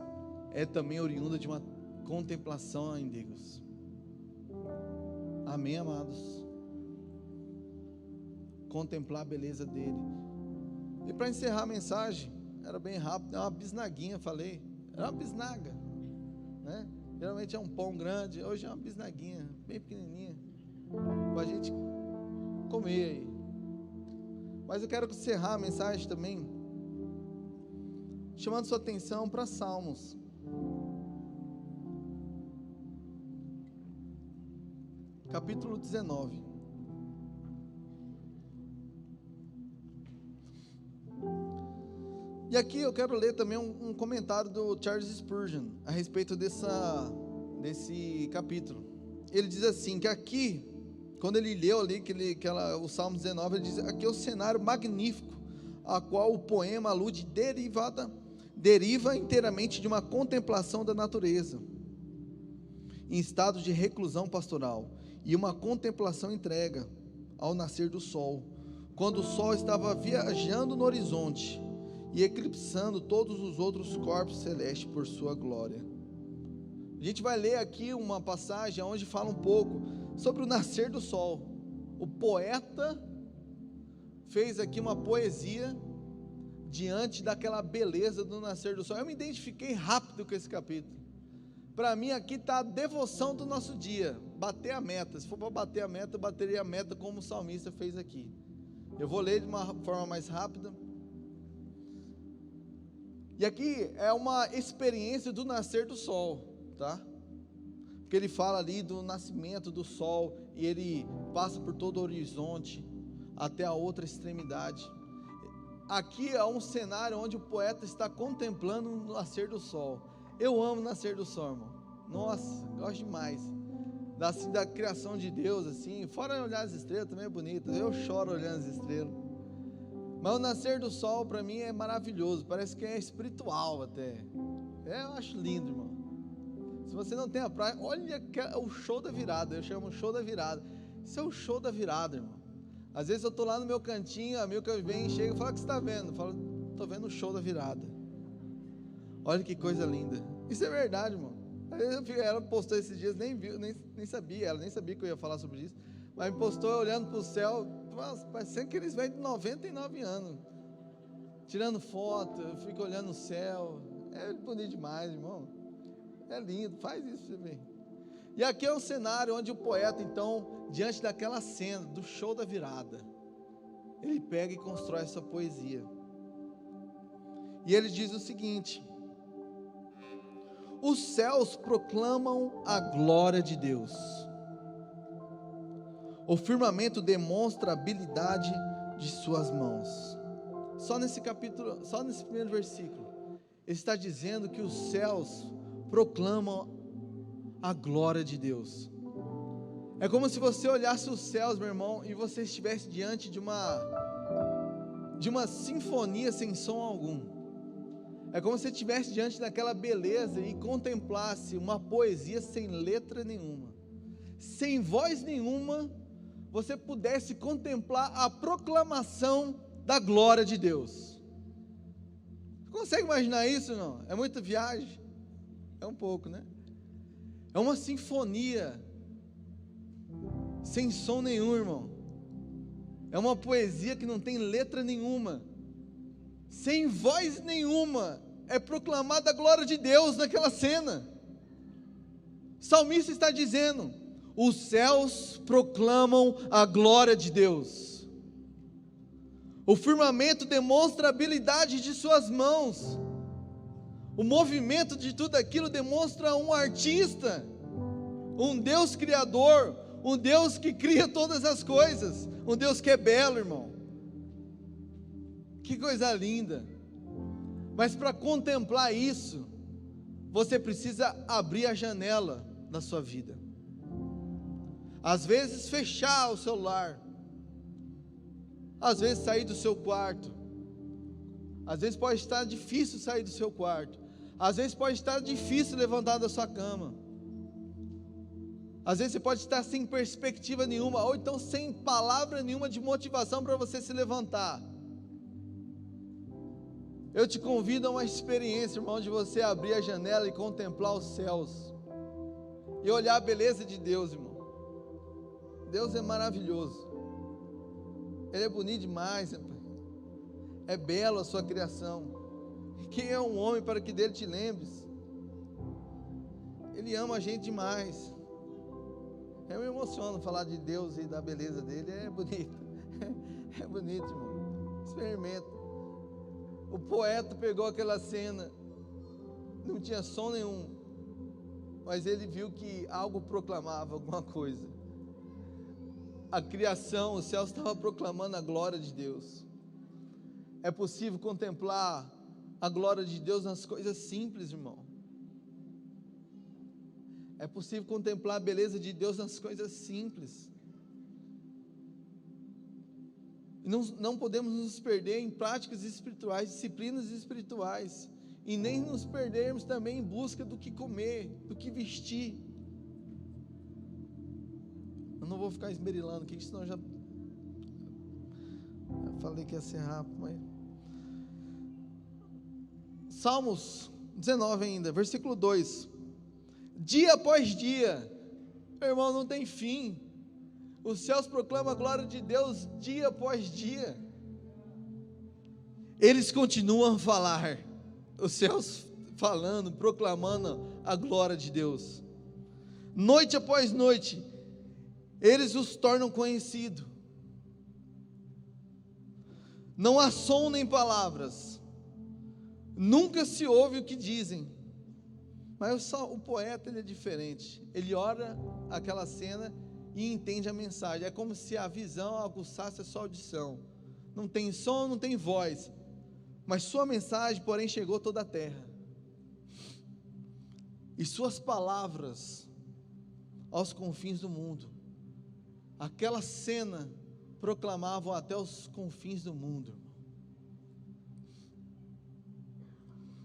é também oriundo de uma contemplação em Deus. Amém, amados? Contemplar a beleza dele. E para encerrar a mensagem, era bem rápido, é uma bisnaguinha, falei, era uma bisnaga, né? Geralmente é um pão grande, hoje é uma bisnaguinha, bem pequenininha, para a gente comer aí. Mas eu quero encerrar a mensagem também, chamando sua atenção para Salmos. Capítulo 19. E aqui eu quero ler também um comentário do Charles Spurgeon a respeito desse capítulo. Ele diz assim, que aqui, quando ele leu ali o Salmo 19, ele diz, aqui é o cenário magnífico, a qual o poema alude deriva inteiramente de uma contemplação da natureza, em estado de reclusão pastoral, e uma contemplação entrega ao nascer do sol, quando o sol estava viajando no horizonte, e eclipsando todos os outros corpos celestes por sua glória. A gente vai ler aqui uma passagem onde fala um pouco sobre o nascer do sol. O poeta fez aqui uma poesia diante daquela beleza do nascer do sol. Eu me identifiquei rápido com esse capítulo. Para mim aqui está a devoção do nosso dia, bater a meta. Se for para bater a meta, eu bateria a meta como o salmista fez aqui. Eu vou ler de uma forma mais rápida. E aqui é uma experiência do nascer do sol, tá? Porque ele fala ali do nascimento do sol, e ele passa por todo o horizonte, até a outra extremidade. Aqui é um cenário onde o poeta está contemplando o nascer do sol. Eu amo o nascer do sol, irmão. Nossa, gosto demais. Da criação de Deus, assim. Fora olhar as estrelas, também é bonito. Eu choro olhando as estrelas. Mas o nascer do sol, para mim, é maravilhoso. Parece que é espiritual até. Eu acho lindo, irmão. Se você não tem a praia, olha o show da virada. Eu chamo show da virada. Isso é o show da virada, irmão. Às vezes eu estou lá no meu cantinho, a Milka vem, chega e fala: o que você está vendo? Eu falo: estou vendo o show da virada. Olha que coisa linda. Isso é verdade, irmão. Ela postou esses dias, nem viu, nem sabia, ela nem sabia que eu ia falar sobre isso, mas me postou olhando para o céu, parecendo que eles vêm de 99 anos, tirando foto, eu fico olhando o céu. É bonito demais, irmão. É lindo, faz isso também. E aqui é um cenário onde o poeta, então, diante daquela cena, do show da virada, ele pega e constrói essa poesia. E ele diz o seguinte: os céus proclamam a glória de Deus, o firmamento demonstra a habilidade de suas mãos. Só nesse capítulo, só nesse primeiro versículo, ele está dizendo que os céus proclamam a glória de Deus. É como se você olhasse os céus, meu irmão, e você estivesse diante de uma sinfonia sem som algum. É como se você estivesse diante daquela beleza e contemplasse uma poesia sem letra nenhuma, sem voz nenhuma, você pudesse contemplar a proclamação da glória de Deus. Você consegue imaginar isso, não? É muita viagem? É um pouco, né? É uma sinfonia sem som nenhum, irmão. É uma poesia que não tem letra nenhuma, sem voz nenhuma, é proclamada a glória de Deus naquela cena. O salmista está dizendo: os céus proclamam a glória de Deus, o firmamento demonstra a habilidade de suas mãos, o movimento de tudo aquilo demonstra um artista, um Deus criador, um Deus que cria todas as coisas, um Deus que é belo, irmão. Que coisa linda. Mas para contemplar isso, você precisa abrir a janela da sua vida. Às vezes fechar o celular, às vezes sair do seu quarto. Às vezes pode estar difícil sair do seu quarto, às vezes pode estar difícil levantar da sua cama, às vezes você pode estar sem perspectiva nenhuma, ou então sem palavra nenhuma de motivação para você se levantar. Eu te convido a uma experiência, irmão, de você abrir a janela e contemplar os céus, e olhar a beleza de Deus, irmão. Deus é maravilhoso, Ele é bonito demais, rapaz. É belo a sua criação. Quem é um homem para que dele te lembres? Ele ama a gente demais. Eu me emociono falar de Deus e da beleza dele, é bonito. É bonito, irmão. Experimenta. O poeta pegou aquela cena, não tinha som nenhum, mas ele viu que algo proclamava alguma coisa. A criação, o céu estava proclamando a glória de Deus. É possível contemplar a glória de Deus nas coisas simples, irmão. É possível contemplar a beleza de Deus nas coisas simples. E não podemos nos perder em práticas espirituais, disciplinas espirituais, e nem nos perdermos também em busca do que comer, do que vestir. Eu não vou ficar esmerilando aqui, senão eu falei que ia ser rápido, mas... Salmos 19 ainda, versículo 2. Dia após dia, meu irmão, não tem fim. Os céus proclamam a glória de Deus dia após dia. Eles continuam a falar, os céus falando, proclamando a glória de Deus. Noite após noite, eles os tornam conhecidos. Não há som nem palavras. Nunca se ouve o que dizem. Mas o poeta, ele é diferente. Ele olha aquela cena e entende a mensagem. É como se a visão aguçasse a sua audição. Não tem som, não tem voz. Mas sua mensagem, porém, chegou a toda a terra. E suas palavras aos confins do mundo. Aquela cena proclamavam até os confins do mundo.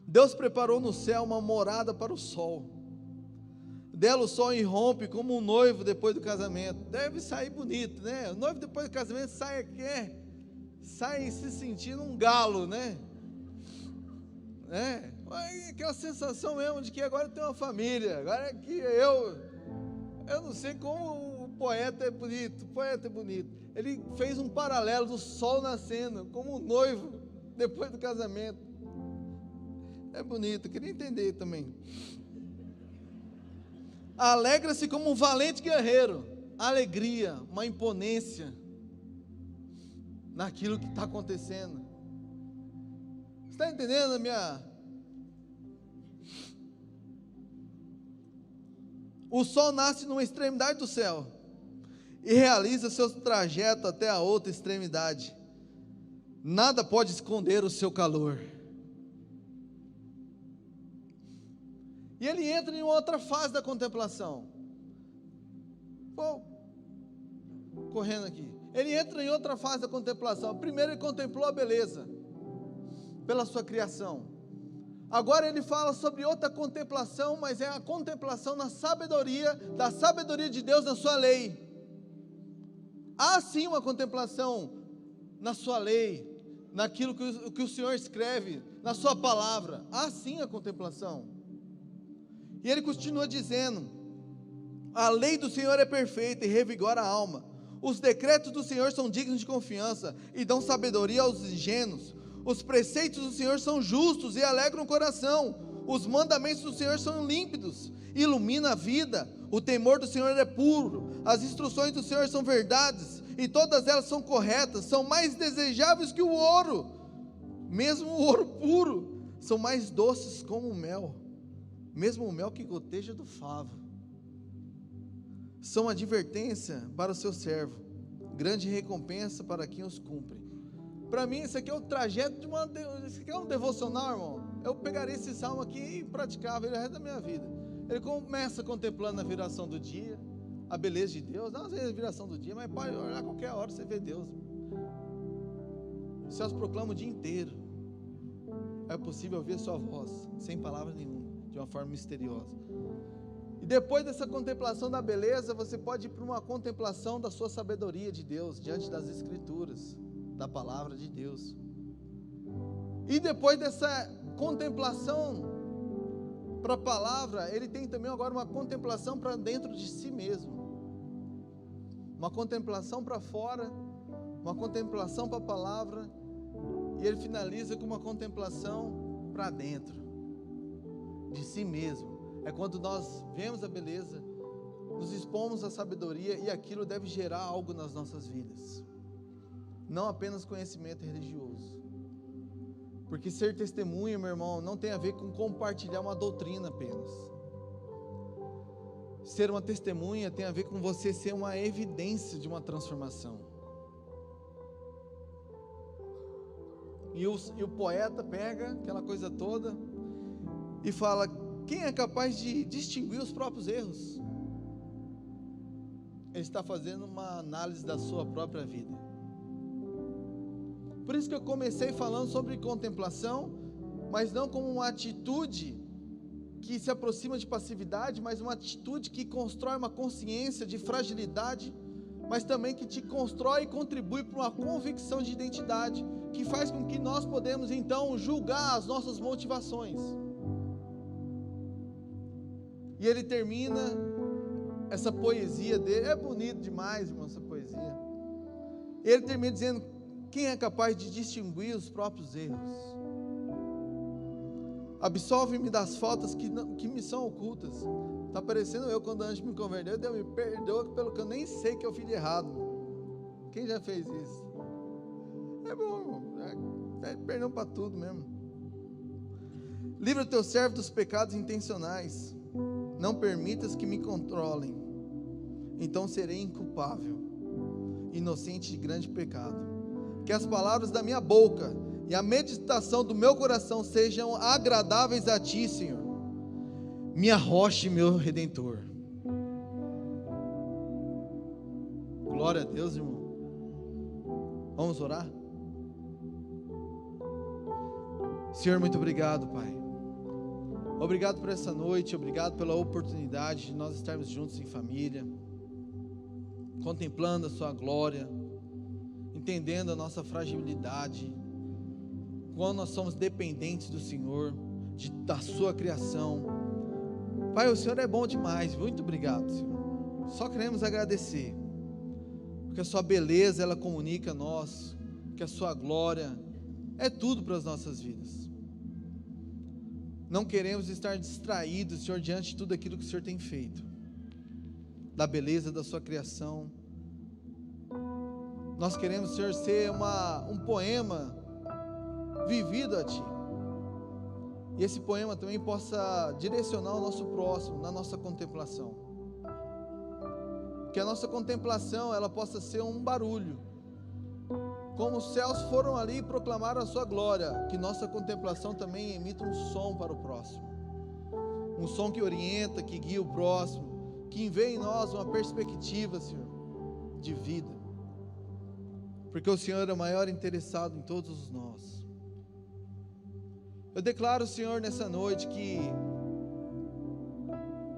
Deus preparou no céu uma morada para o sol. Dela o sol irrompe como um noivo depois do casamento. Deve sair bonito, né? O noivo depois do casamento sai se sentindo um galo, né? Aquela sensação mesmo de que agora tem uma família. Agora é que eu não sei como o poeta é bonito. Ele fez um paralelo do sol nascendo como um noivo depois do casamento. É bonito, eu queria entender também. Alegra-se como um valente guerreiro. Alegria, uma imponência naquilo que está acontecendo. Você está entendendo a minha... O sol nasce numa extremidade do céu e realiza seu trajeto até a outra extremidade. Nada pode esconder o seu calor. E ele entra em outra fase da contemplação. Correndo aqui. Ele entra em outra fase da contemplação. Primeiro ele contemplou a beleza pela sua criação. Agora ele fala sobre outra contemplação, mas é a contemplação na sabedoria, da sabedoria de Deus na sua lei. Há sim uma contemplação na sua lei, naquilo que o Senhor escreve, na sua palavra. Há sim a contemplação. E ele continua dizendo: a lei do Senhor é perfeita e revigora a alma. Os decretos do Senhor são dignos de confiança e dão sabedoria aos ingênuos. Os preceitos do Senhor são justos e alegram o coração. Os mandamentos do Senhor são límpidos, ilumina a vida. O temor do Senhor é puro. As instruções do Senhor são verdades e todas elas são corretas. São mais desejáveis que o ouro, mesmo o ouro puro. São mais doces como o mel, mesmo o mel que goteja do favo. São advertência para o seu servo, grande recompensa para quem os cumpre. Para mim, isso aqui é o trajeto isso aqui é um devocional, irmão. Eu pegaria esse salmo aqui e praticava ele o resto da minha vida. Ele começa contemplando a viração do dia, a beleza de Deus. Não às vezes a viração do dia, mas pode olhar a qualquer hora você vê Deus. Os céus proclamam o dia inteiro. É possível ouvir sua voz, sem palavra nenhuma, de uma forma misteriosa. E depois dessa contemplação da beleza, você pode ir para uma contemplação da sua sabedoria de Deus, diante das Escrituras, da palavra de Deus. E depois dessa contemplação para a palavra, ele tem também agora uma contemplação para dentro de si mesmo. Uma contemplação para fora, uma contemplação para a palavra, e ele finaliza com uma contemplação para dentro de si mesmo. É quando nós vemos a beleza, nos expomos à sabedoria, e aquilo deve gerar algo nas nossas vidas, não apenas conhecimento religioso. Porque ser testemunha, meu irmão, não tem a ver com compartilhar uma doutrina apenas. Ser uma testemunha tem a ver com você ser uma evidência de uma transformação. E o poeta pega aquela coisa toda e fala: quem é capaz de distinguir os próprios erros? Ele está fazendo uma análise da sua própria vida. Por isso que eu comecei falando sobre contemplação, mas não como uma atitude que se aproxima de passividade, mas uma atitude que constrói uma consciência de fragilidade, mas também que te constrói e contribui para uma convicção de identidade, que faz com que nós podemos então julgar as nossas motivações. E ele termina essa poesia dele, é bonito demais, irmão, essa poesia. Ele termina dizendo: quem é capaz de distinguir os próprios erros? Absolve-me das faltas que me são ocultas. Está parecendo eu quando antes me converteu: Deus me perdoa pelo que eu nem sei que eu fiz de errado. Quem já fez isso? É bom, irmão, pede perdão para tudo mesmo. Livra o teu servo dos pecados intencionais. Não permitas que me controlem. Então serei inculpável, inocente de grande pecado. Que as palavras da minha boca e a meditação do meu coração sejam agradáveis a ti, Senhor, minha rocha e meu redentor. Glória a Deus, irmão. Vamos orar? Senhor, muito obrigado, Pai. Obrigado por essa noite, obrigado pela oportunidade de nós estarmos juntos em família, contemplando a sua glória, entendendo a nossa fragilidade, quando nós somos dependentes do Senhor, da sua criação. Pai, o Senhor é bom demais, muito obrigado, Senhor. Só queremos agradecer, porque a sua beleza, ela comunica a nós, que a sua glória é tudo para as nossas vidas. Não queremos estar distraídos, Senhor, diante de tudo aquilo que o Senhor tem feito, da beleza da sua criação. Nós queremos, Senhor, ser um poema vivido a Ti, e esse poema também possa direcionar o nosso próximo na nossa contemplação, que a nossa contemplação ela possa ser um barulho, como os céus foram ali e proclamaram a sua glória, que nossa contemplação também emita um som para o próximo, um som que orienta, que guia o próximo, que envia em nós uma perspectiva, Senhor, de vida, porque o Senhor é o maior interessado em todos nós. Eu declaro, Senhor, nessa noite que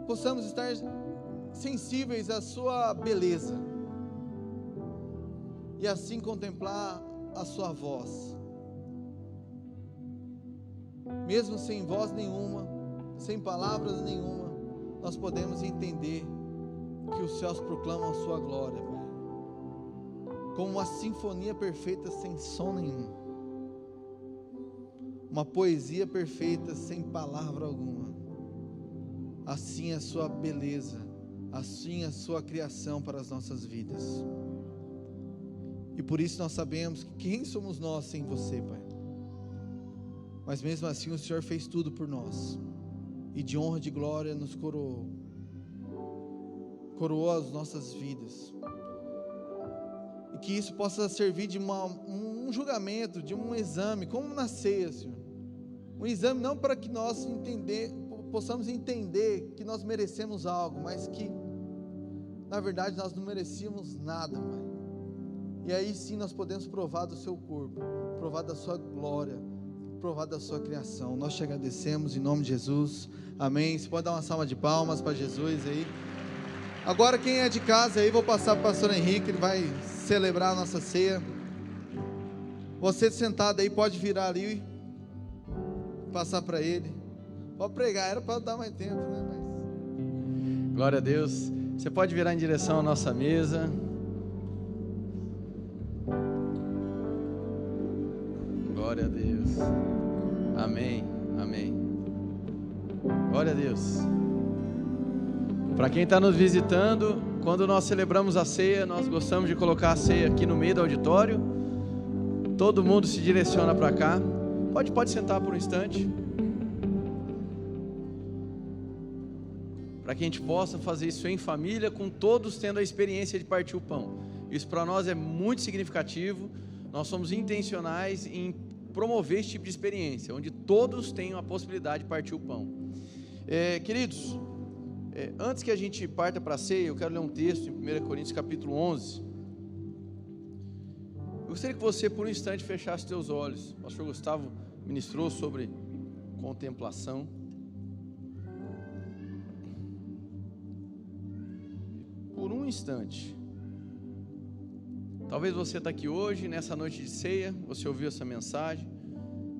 possamos estar sensíveis à sua beleza, e assim contemplar a sua voz, mesmo sem voz nenhuma, sem palavras nenhuma, nós podemos entender que os céus proclamam a sua glória, Pai, como uma sinfonia perfeita sem som nenhum, uma poesia perfeita sem palavra alguma. Assim é a sua beleza, assim é a sua criação para as nossas vidas. E por isso nós sabemos que quem somos nós sem você, Pai? Mas mesmo assim o Senhor fez tudo por nós, e de honra e de glória nos coroou as nossas vidas, e que isso possa servir de um julgamento, de um exame, como na ceia, Senhor, um exame não para que nós possamos entender que nós merecemos algo, mas que na verdade nós não merecíamos nada, Pai. E aí sim nós podemos provar do seu corpo, provar da sua glória, provar da sua criação. Nós te agradecemos em nome de Jesus, amém. Você pode dar uma salva de palmas para Jesus aí. Agora quem é de casa aí, vou passar para o pastor Henrique, ele vai celebrar a nossa ceia. Você sentado aí, pode virar ali e passar para ele. Pode pregar, era para dar mais tempo, né? Mas... Glória a Deus. Você pode virar em direção à nossa mesa. Glória a Deus. Amém, amém. Glória a Deus. Para quem está nos visitando, quando nós celebramos a ceia, nós gostamos de colocar a ceia aqui no meio do auditório. Todo mundo se direciona para cá. Pode sentar por um instante, para que a gente possa fazer isso em família, com todos tendo a experiência de partir o pão. Isso para nós é muito significativo. Nós somos intencionais em promover esse tipo de experiência, onde todos tenham a possibilidade de partir o pão. Queridos, antes que a gente parta para a ceia, eu quero ler um texto em 1 Coríntios capítulo 11. Eu gostaria que você por um instante fechasse seus olhos. O pastor Gustavo ministrou sobre contemplação. Por um instante, talvez você está aqui hoje, nessa noite de ceia, você ouviu essa mensagem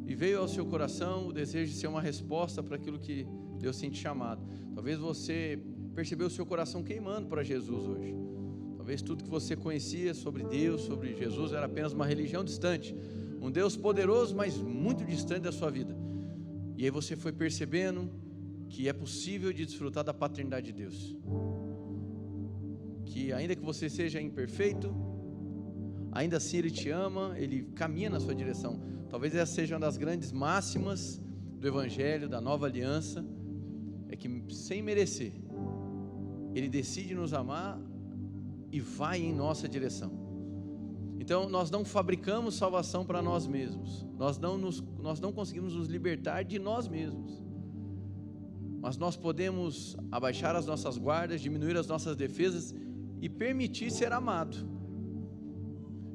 e veio ao seu coração o desejo de ser uma resposta para aquilo que Deus tem te chamado. Talvez você percebeu o seu coração queimando para Jesus hoje. Talvez tudo que você conhecia sobre Deus, sobre Jesus, era apenas uma religião distante, um Deus poderoso, mas muito distante da sua vida. E aí você foi percebendo que é possível de desfrutar da paternidade de Deus, que ainda que você seja imperfeito, ainda assim Ele te ama, Ele caminha na sua direção. Talvez essa seja uma das grandes máximas do Evangelho, da nova aliança, é que sem merecer, Ele decide nos amar e vai em nossa direção. Então nós não fabricamos salvação para nós mesmos, nós não conseguimos nos libertar de nós mesmos, mas nós podemos abaixar as nossas guardas, diminuir as nossas defesas e permitir ser amado.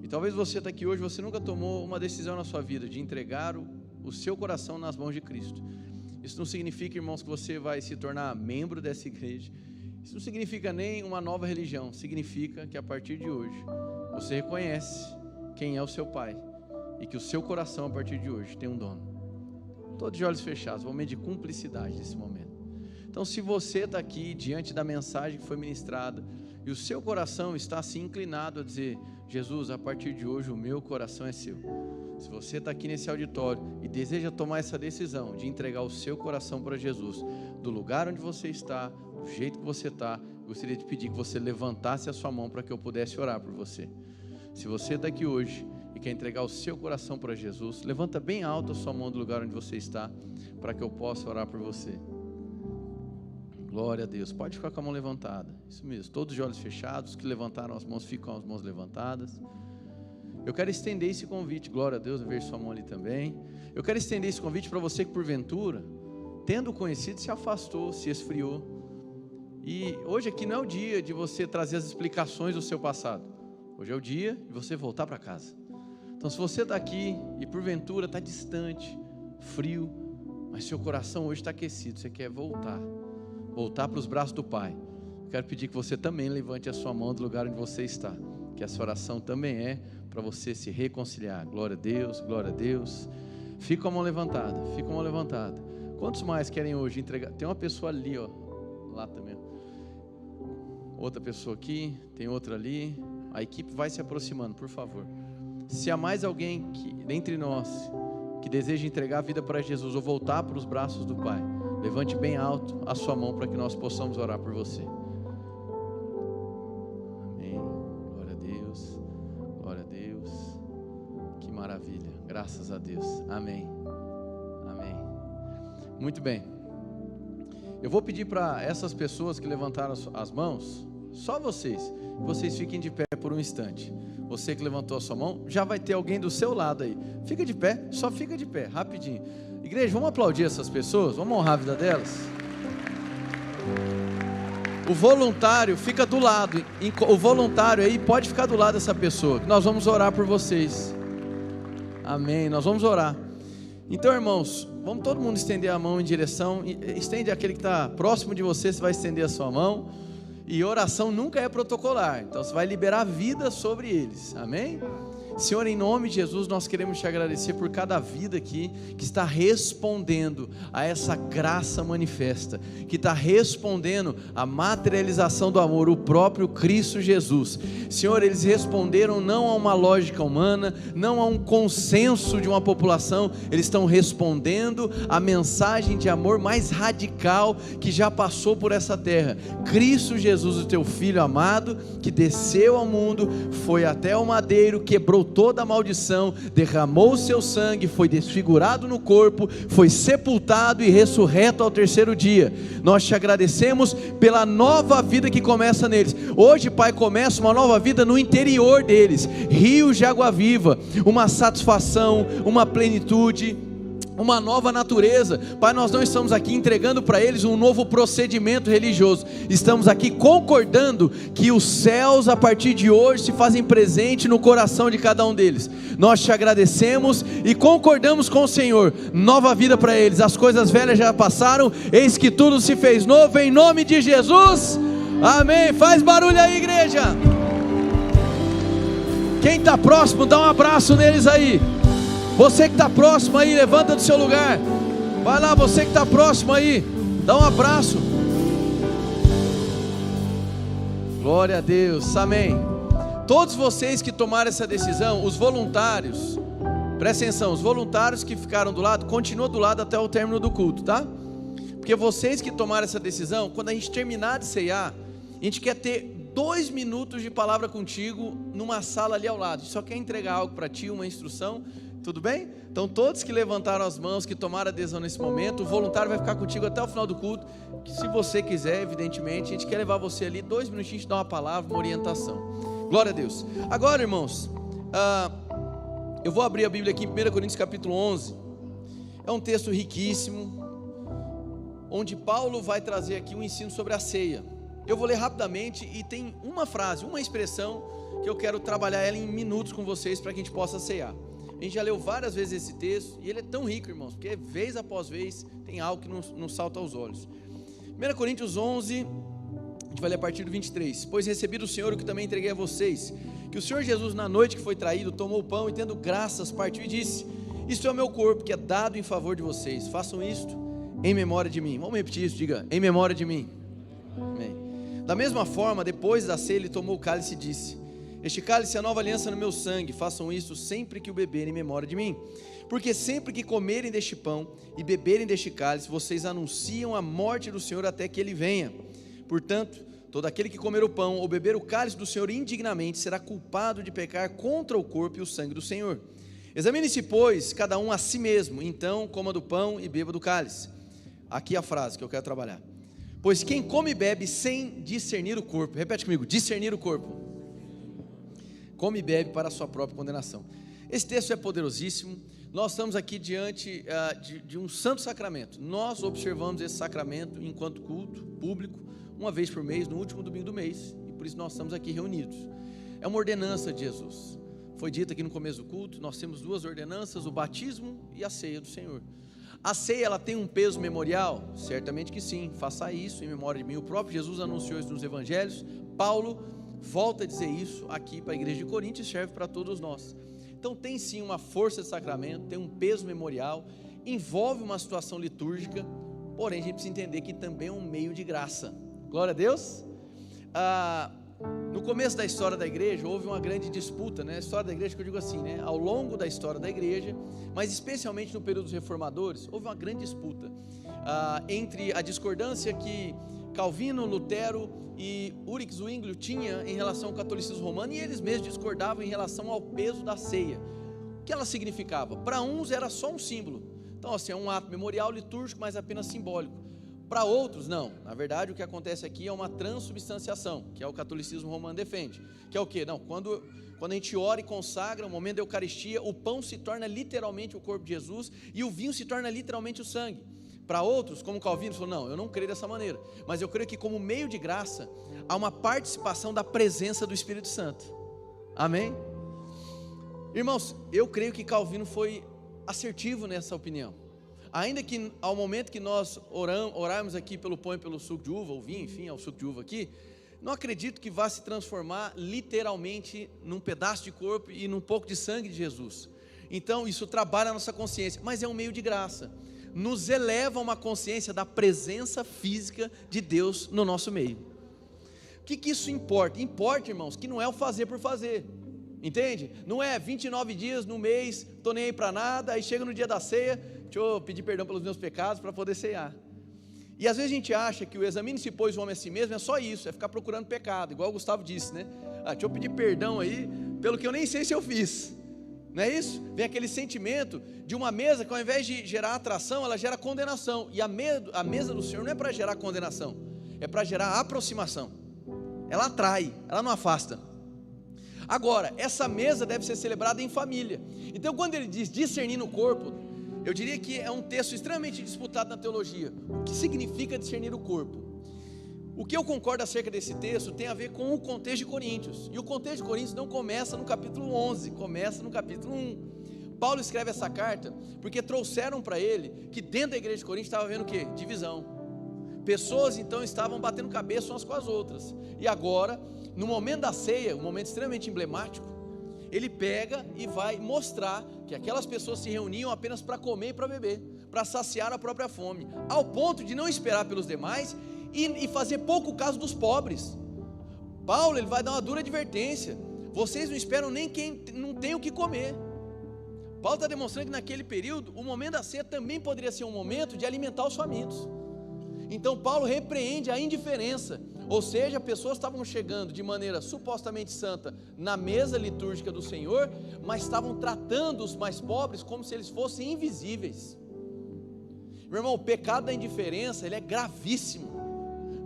E talvez você está aqui hoje, você nunca tomou uma decisão na sua vida de entregar o seu coração nas mãos de Cristo. Isso não significa, irmãos, que você vai se tornar membro dessa igreja. Isso não significa nem uma nova religião. Significa que a partir de hoje você reconhece quem é o seu Pai e que o seu coração a partir de hoje tem um dono. Todos de olhos fechados, um momento de cumplicidade nesse momento. Então, se você está aqui diante da mensagem que foi ministrada e o seu coração está assim inclinado a dizer: Jesus, a partir de hoje o meu coração é seu. Se você está aqui nesse auditório e deseja tomar essa decisão de entregar o seu coração para Jesus, do lugar onde você está, do jeito que você está, eu gostaria de pedir que você levantasse a sua mão para que eu pudesse orar por você. Se você está aqui hoje e quer entregar o seu coração para Jesus, levanta bem alto a sua mão do lugar onde você está, para que eu possa orar por você. Glória a Deus. Pode ficar com a mão levantada. Isso mesmo, todos de olhos fechados. Os que levantaram as mãos ficam com as mãos levantadas. Eu quero estender esse convite. Glória a Deus, eu vejo sua mão ali também. Eu quero estender esse convite para você que porventura, tendo conhecido, se afastou, se esfriou. E hoje aqui não é o dia de você trazer as explicações do seu passado. Hoje é o dia de você voltar para casa. Então, se você está aqui e porventura está distante, frio, mas seu coração hoje está aquecido, você quer voltar para os braços do Pai, eu quero pedir que você também levante a sua mão do lugar onde você está, que essa oração também é para você se reconciliar. Glória a Deus, glória a Deus. Fica com a mão levantada, fica com a mão levantada. Quantos mais querem hoje entregar? Tem uma pessoa ali, ó, lá também, outra pessoa aqui, tem outra ali. A equipe vai se aproximando, por favor. Se há mais alguém dentre nós que deseja entregar a vida para Jesus ou voltar para os braços do Pai, levante bem alto a sua mão para que nós possamos orar por você. Amém. Glória a Deus. Glória a Deus. Que maravilha. Graças a Deus. Amém. Amém. Muito bem. Eu vou pedir para essas pessoas que levantaram as mãos, só vocês fiquem de pé por um instante. Você que levantou a sua mão, já vai ter alguém do seu lado aí. Fica de pé, só fica de pé, rapidinho. Igreja, vamos aplaudir essas pessoas, vamos honrar a vida delas. O voluntário fica do lado, o voluntário aí pode ficar do lado dessa pessoa, que nós vamos orar por vocês. Amém, nós vamos orar. Então, irmãos, vamos todo mundo estender a mão em direção, estende aquele que está próximo de você, você vai estender a sua mão. E oração nunca é protocolar, então você vai liberar vida sobre eles, amém? Senhor, em nome de Jesus, nós queremos te agradecer por cada vida aqui que está respondendo a essa graça manifesta, que está respondendo à materialização do amor, o próprio Cristo Jesus. Senhor, eles responderam não a uma lógica humana, não a um consenso de uma população, eles estão respondendo à mensagem de amor mais radical que já passou por essa terra. Cristo Jesus, o teu Filho amado, que desceu ao mundo, foi até o madeiro, quebrou toda a maldição, derramou o seu sangue, foi desfigurado no corpo, foi sepultado e ressurreto ao terceiro dia. Nós te agradecemos pela nova vida que começa neles. Hoje, Pai, começa uma nova vida no interior deles, rios de água viva, uma satisfação, uma plenitude, uma nova natureza. Pai, nós não estamos aqui entregando para eles um novo procedimento religioso, estamos aqui concordando que os céus a partir de hoje se fazem presente no coração de cada um deles. Nós te agradecemos e concordamos com o Senhor, nova vida para eles, as coisas velhas já passaram, eis que tudo se fez novo, em nome de Jesus, amém. Faz barulho aí, igreja. Quem está próximo, dá um abraço neles aí. Você que está próximo aí, levanta do seu lugar. Vai lá, você que está próximo aí, dá um abraço. Glória a Deus, amém. Todos vocês que tomaram essa decisão, os voluntários, presta atenção, os voluntários que ficaram do lado, continuam do lado até o término do culto, tá? Porque vocês que tomaram essa decisão, quando a gente terminar de ceiar, a gente quer ter 2 minutos de palavra contigo numa sala ali ao lado. A gente só quer entregar algo para ti, uma instrução. Tudo bem? Então todos que levantaram as mãos, que tomaram adesão nesse momento, o voluntário vai ficar contigo até o final do culto, que se você quiser, evidentemente, a gente quer levar você ali 2 minutinhos, te dar uma palavra, uma orientação. Glória a Deus. Agora, irmãos, eu vou abrir a Bíblia aqui em 1 Coríntios capítulo 11, é um texto riquíssimo, onde Paulo vai trazer aqui um ensino sobre a ceia. Eu vou ler rapidamente e tem uma frase, uma expressão, que eu quero trabalhar ela em minutos com vocês, para que a gente possa ceiar. A gente já leu várias vezes esse texto, e ele é tão rico, irmãos, porque vez após vez, tem algo que nos salta aos olhos. 1 Coríntios 11, a gente vai ler a partir do 23, pois recebi do Senhor o que também entreguei a vocês, que o Senhor Jesus na noite que foi traído, tomou o pão e tendo graças, partiu e disse, isto é o meu corpo que é dado em favor de vocês, façam isto em memória de mim. Vamos repetir isso, diga, em memória de mim. Amém. Da mesma forma, depois da ceia, ele tomou o cálice e disse, este cálice é a nova aliança no meu sangue, façam isso sempre que o beberem em memória de mim, porque sempre que comerem deste pão e beberem deste cálice, vocês anunciam a morte do Senhor até que ele venha. Portanto, todo aquele que comer o pão ou beber o cálice do Senhor indignamente, será culpado de pecar contra o corpo e o sangue do Senhor. Examine-se, pois, cada um a si mesmo, então coma do pão e beba do cálice. Aqui a frase que eu quero trabalhar, pois quem come e bebe sem discernir o corpo, repete comigo, discernir o corpo, come e bebe para a sua própria condenação. Esse texto é poderosíssimo. Nós estamos aqui diante de um santo sacramento. Nós observamos esse sacramento enquanto culto público, uma vez por mês, no último domingo do mês, e por isso nós estamos aqui reunidos. É uma ordenança de Jesus, foi dito aqui no começo do culto. Nós temos 2 ordenanças, o batismo e a ceia do Senhor. A ceia, ela tem um peso memorial? Certamente que sim, faça isso em memória de mim. O próprio Jesus anunciou isso nos evangelhos. Paulo volta a dizer isso aqui para a igreja de Corinto e serve para todos nós. Então tem sim uma força de sacramento, tem um peso memorial, envolve uma situação litúrgica, porém a gente precisa entender que também é um meio de graça. Glória a Deus. No começo da história da igreja houve uma grande disputa, né? A história da igreja, que eu digo assim, né? Ao longo da história da igreja, mas especialmente no período dos reformadores, houve uma grande disputa entre a discordância que Calvino, Lutero e Ulrich Zwinglio tinha em relação ao catolicismo romano, e eles mesmos discordavam em relação ao peso da ceia. O que ela significava? Para uns era só um símbolo, então assim, é um ato memorial litúrgico, mas apenas simbólico. Para outros não, na verdade o que acontece aqui é uma transubstanciação, que é o catolicismo romano defende, que é o que? Não, quando a gente ora e consagra, no momento da Eucaristia, o pão se torna literalmente o corpo de Jesus, e o vinho se torna literalmente o sangue. Para outros, como Calvino falou, não, eu não creio dessa maneira, mas eu creio que como meio de graça, há uma participação da presença do Espírito Santo. Amém? Irmãos, eu creio que Calvino foi assertivo nessa opinião, ainda que ao momento que nós orarmos aqui pelo pão e pelo suco de uva, ou vinho, enfim, é o suco de uva aqui, não acredito que vá se transformar literalmente num pedaço de corpo e num pouco de sangue de Jesus. Então isso trabalha a nossa consciência, mas é um meio de graça, nos eleva a uma consciência da presença física de Deus no nosso meio. O que isso importa? Importa, irmãos, que não é o fazer por fazer, entende? Não é 29 dias no mês, estou nem aí para nada, aí chega no dia da ceia, deixa eu pedir perdão pelos meus pecados para poder ceiar. E às vezes a gente acha que o examine-se, pois, o homem a si mesmo é só isso, é ficar procurando pecado, igual o Gustavo disse, né? Deixa eu pedir perdão aí, pelo que eu nem sei se eu fiz. Não é isso? Vem aquele sentimento de uma mesa que ao invés de gerar atração, ela gera condenação. E a mesa do Senhor não é para gerar condenação, é para gerar aproximação. Ela atrai, ela não afasta. Agora, essa mesa deve ser celebrada em família. Então quando ele diz discernir no corpo, eu diria que é um texto extremamente disputado na teologia. O que significa discernir o corpo? O que eu concordo acerca desse texto tem a ver com o contexto de Coríntios, e o contexto de Coríntios não começa no capítulo 11, começa no capítulo 1, Paulo escreve essa carta, porque trouxeram para ele, que dentro da igreja de Coríntios estava havendo o quê? Divisão, pessoas então estavam batendo cabeça umas com as outras, e agora, no momento da ceia, um momento extremamente emblemático, ele pega e vai mostrar que aquelas pessoas se reuniam apenas para comer e para beber, para saciar a própria fome, ao ponto de não esperar pelos demais, e fazer pouco caso dos pobres. Paulo, ele vai dar uma dura advertência, vocês não esperam nem quem não tem o que comer. Paulo está demonstrando que naquele período, o momento da ceia também poderia ser um momento de alimentar os famintos. Então Paulo repreende a indiferença, Ou seja, pessoas estavam chegando de maneira supostamente santa na mesa litúrgica do Senhor, mas estavam tratando os mais pobres como se eles fossem invisíveis. Meu irmão, o pecado da indiferença, ele é gravíssimo.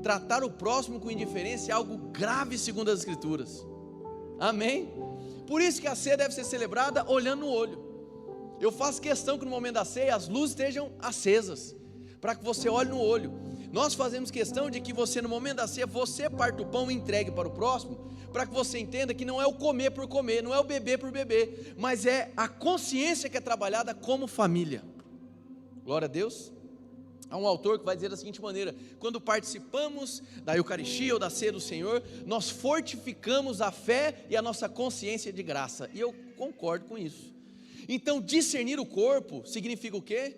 Tratar o próximo com indiferença é algo grave segundo as Escrituras. Amém? Por isso que a ceia deve ser celebrada olhando no olho. Eu faço questão que no momento da ceia as luzes estejam acesas, para que você olhe no olho. Nós fazemos questão de que você, no momento da ceia, você parte o pão e entregue para o próximo, para que você entenda que não é o comer por comer, não é o beber por beber, mas é a consciência que é trabalhada como família. Glória a Deus. Há um autor que vai dizer da seguinte maneira: quando participamos da Eucaristia ou da ceia do Senhor, nós fortificamos a fé e a nossa consciência de graça. E eu concordo com isso. Então, discernir o corpo significa o quê?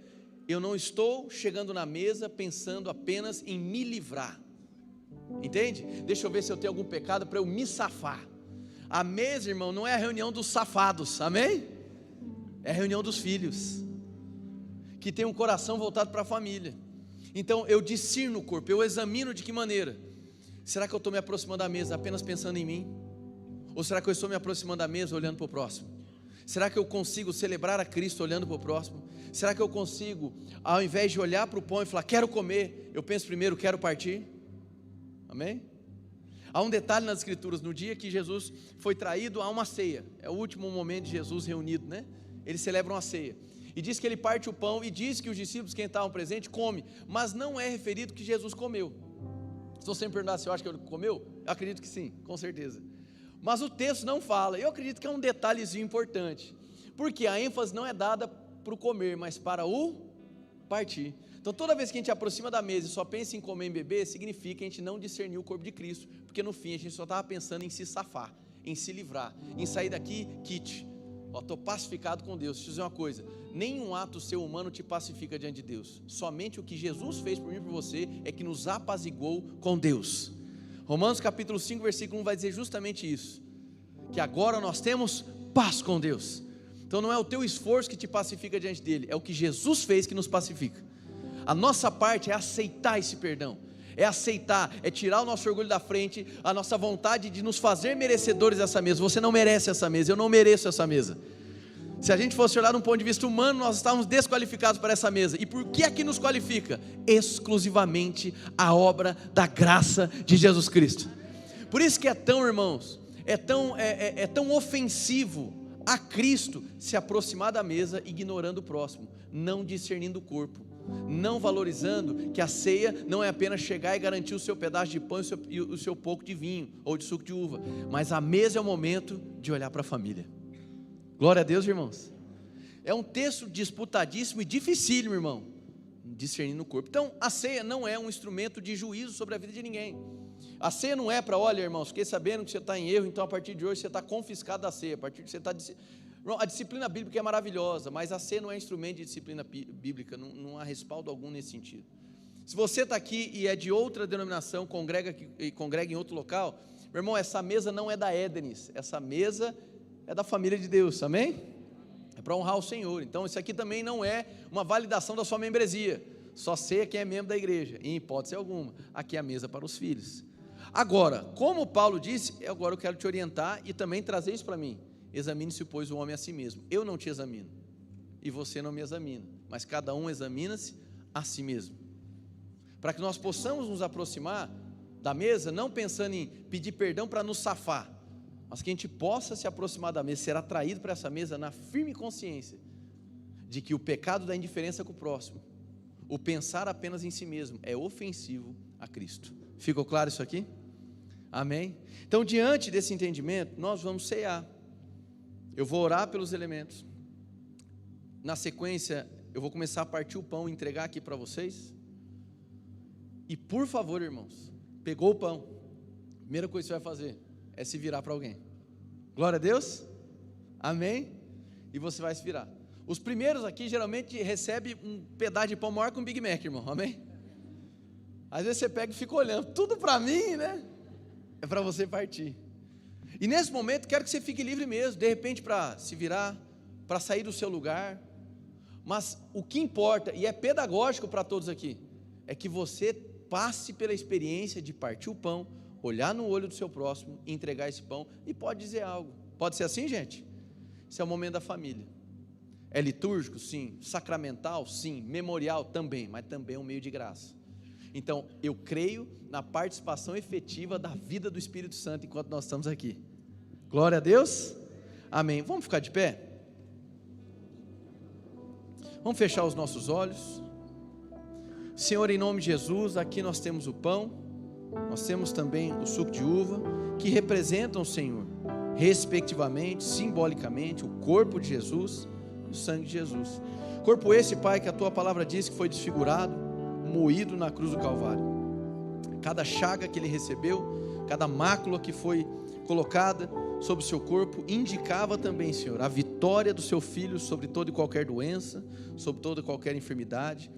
Eu não estou chegando na mesa pensando apenas em me livrar. Entende? Deixa eu ver se eu tenho algum pecado para eu me safar. A mesa, irmão, não é a reunião dos safados, amém? É a reunião dos filhos, que tem um coração voltado para a família. Então eu discerno o corpo, eu examino de que maneira. Será que eu estou me aproximando da mesa apenas pensando em mim? Ou será que eu estou me aproximando da mesa olhando para o próximo? Será que eu consigo celebrar a Cristo olhando para o próximo? Será que eu consigo, ao invés de olhar para o pão e falar, quero comer, eu penso primeiro, quero partir? Amém? Há um detalhe nas Escrituras: no dia que Jesus foi traído, há uma ceia. É o último momento de Jesus reunido, né? Eles celebram a ceia. E diz que ele parte o pão e diz que os discípulos, quem estavam presentes, comem. Mas não é referido que Jesus comeu. Se você me perguntar se eu acho que ele comeu, eu acredito que sim, com certeza. Mas o texto não fala. Eu acredito que é um detalhezinho importante, porque a ênfase não é dada para o comer, mas para o partir. Então toda vez que a gente aproxima da mesa e só pensa em comer e beber, significa que a gente não discerniu o corpo de Cristo, porque no fim a gente só estava pensando em se safar, em se livrar, em sair daqui quite. Estou pacificado com Deus. Deixa eu dizer uma coisa: nenhum ato seu humano te pacifica diante de Deus. Somente o que Jesus fez por mim e por você é que nos apaziguou com Deus. Romanos capítulo 5 versículo 1 vai dizer justamente isso, que agora nós temos paz com Deus. Então não é o teu esforço que te pacifica diante dele, é o que Jesus fez que nos pacifica. A nossa parte é aceitar esse perdão, é aceitar, é tirar o nosso orgulho da frente, a nossa vontade de nos fazer merecedores dessa mesa. Você não merece essa mesa, eu não mereço essa mesa. Se a gente fosse olhar de um ponto de vista humano, nós estávamos desqualificados para essa mesa. E por que é que nos qualifica? Exclusivamente a obra da graça de Jesus Cristo. Por isso que é tão, irmãos, é tão ofensivo a Cristo se aproximar da mesa ignorando o próximo, não discernindo o corpo, não valorizando que a ceia não é apenas chegar e garantir o seu pedaço de pão e o seu pouco de vinho ou de suco de uva, mas a mesa é o momento de olhar para a família. Glória a Deus, irmãos. É um texto disputadíssimo e dificílimo, irmão, discernindo o corpo. Então a ceia não é um instrumento de juízo sobre a vida de ninguém. A ceia não é para, olha, irmãos, fiquei sabendo que você está em erro, então a partir de hoje você está confiscado da ceia. A partir de você está... A disciplina bíblica é maravilhosa, mas a ceia não é instrumento de disciplina bíblica, não há respaldo algum nesse sentido. Se você está aqui e é de outra denominação, congrega em outro local, meu irmão, essa mesa não é da Édenes, essa mesa é da família de Deus, amém? É para honrar o Senhor. Então isso aqui também não é uma validação da sua membresia, só ceia quem é membro da igreja, em hipótese alguma. Aqui é a mesa para os filhos. Agora, como Paulo disse, agora eu quero te orientar e também trazer isso para mim. Examine-se, pois, o homem a si mesmo. Eu não te examino, e você não me examina, mas cada um examina-se a si mesmo, para que nós possamos nos aproximar da mesa, não pensando em pedir perdão para nos safar, mas que a gente possa se aproximar da mesa, ser atraído para essa mesa na firme consciência de que o pecado da indiferença com o próximo, o pensar apenas em si mesmo, é ofensivo a Cristo. Ficou claro isso aqui? Amém? Então, diante desse entendimento, nós vamos cear. Eu vou orar pelos elementos. Na sequência, eu vou começar a partir o pão e entregar aqui para vocês. E por favor, irmãos, pegou o pão, a primeira coisa que você vai fazer é se virar para alguém. Glória a Deus. Amém? E você vai se virar. Os primeiros aqui geralmente recebem um pedaço de pão maior que um Big Mac, irmão. Amém? Às vezes você pega e fica olhando, tudo para mim, né? É para você partir. E nesse momento quero que você fique livre mesmo, de repente para se virar, para sair do seu lugar. Mas o que importa, e é pedagógico para todos aqui, é que você passe pela experiência de partir o pão, olhar no olho do seu próximo, entregar esse pão e pode dizer algo. Pode ser assim, gente? Esse é o momento da família. É litúrgico? Sim. Sacramental? Sim. Memorial? Também, mas também é um meio de graça. Então, eu creio na participação efetiva da vida do Espírito Santo enquanto nós estamos aqui. Glória a Deus. Amém. Vamos ficar de pé? Vamos fechar os nossos olhos. Senhor, em nome de Jesus, aqui nós temos o pão, nós temos também o suco de uva, que representam, Senhor, respectivamente, simbolicamente, o corpo de Jesus e o sangue de Jesus. Corpo esse, Pai, que a Tua palavra diz que foi desfigurado, moído na cruz do Calvário. Cada chaga que Ele recebeu, cada mácula que foi colocada sobre o seu corpo, indicava também, Senhor, a vitória do seu Filho sobre toda e qualquer doença, sobre toda e qualquer enfermidade,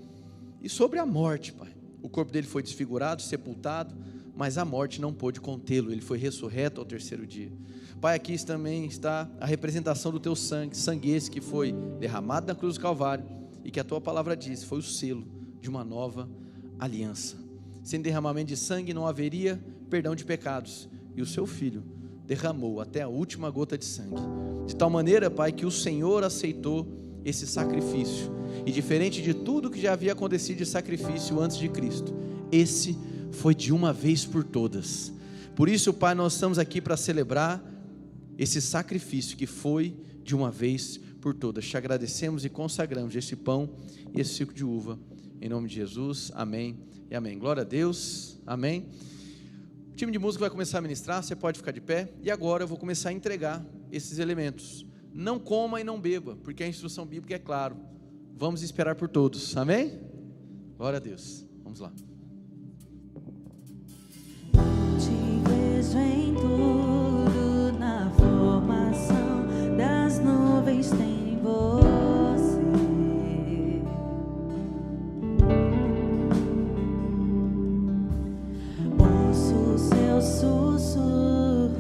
e sobre a morte, Pai. O corpo dele foi desfigurado, sepultado, mas a morte não pôde contê-lo, ele foi ressurreto ao terceiro dia. Pai, aqui também está a representação do teu sangue, sangue esse que foi derramado na cruz do Calvário, e que a tua palavra diz, foi o selo de uma nova aliança. Sem derramamento de sangue não haveria perdão de pecados, e o seu Filho derramou até a última gota de sangue, de tal maneira, Pai, que o Senhor aceitou esse sacrifício, e diferente de tudo que já havia acontecido de sacrifício antes de Cristo, esse foi de uma vez por todas. Por isso, Pai, nós estamos aqui para celebrar esse sacrifício que foi de uma vez por todas. Te agradecemos e consagramos esse pão e esse suco de uva, em nome de Jesus, amém e amém. Glória a Deus, amém. O time de música vai começar a ministrar, você pode ficar de pé, e agora eu vou começar a entregar esses elementos. Não coma e não beba, porque a instrução bíblica é claro, vamos esperar por todos, amém? Glória a Deus, vamos lá. Te vejo em tudo, na formação das nuvens tem você. Ouço seu sussurro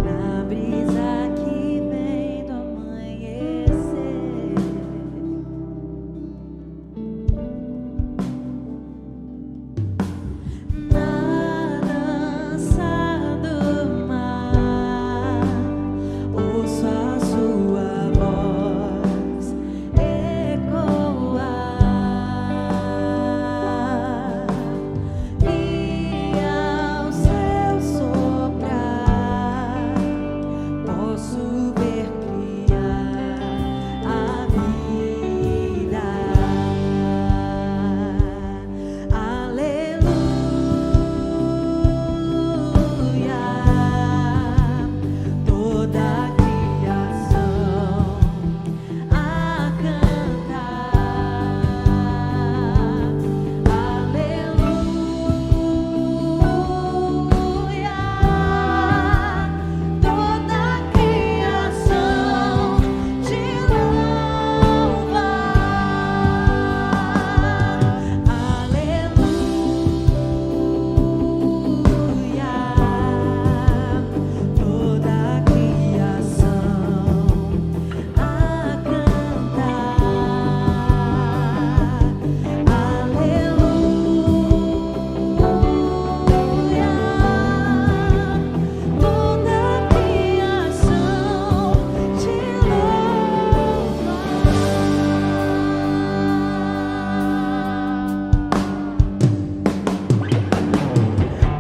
na brisa que vem do amanhecer. Na dança do mar, ouço a sua voz ecoar, e ao seu soprar posso ver criar a vida. Aleluia, toda a criação a cantar. Aleluia, toda a criação te louva. Aleluia, toda a criação a cantar. Aleluia, toda a criação te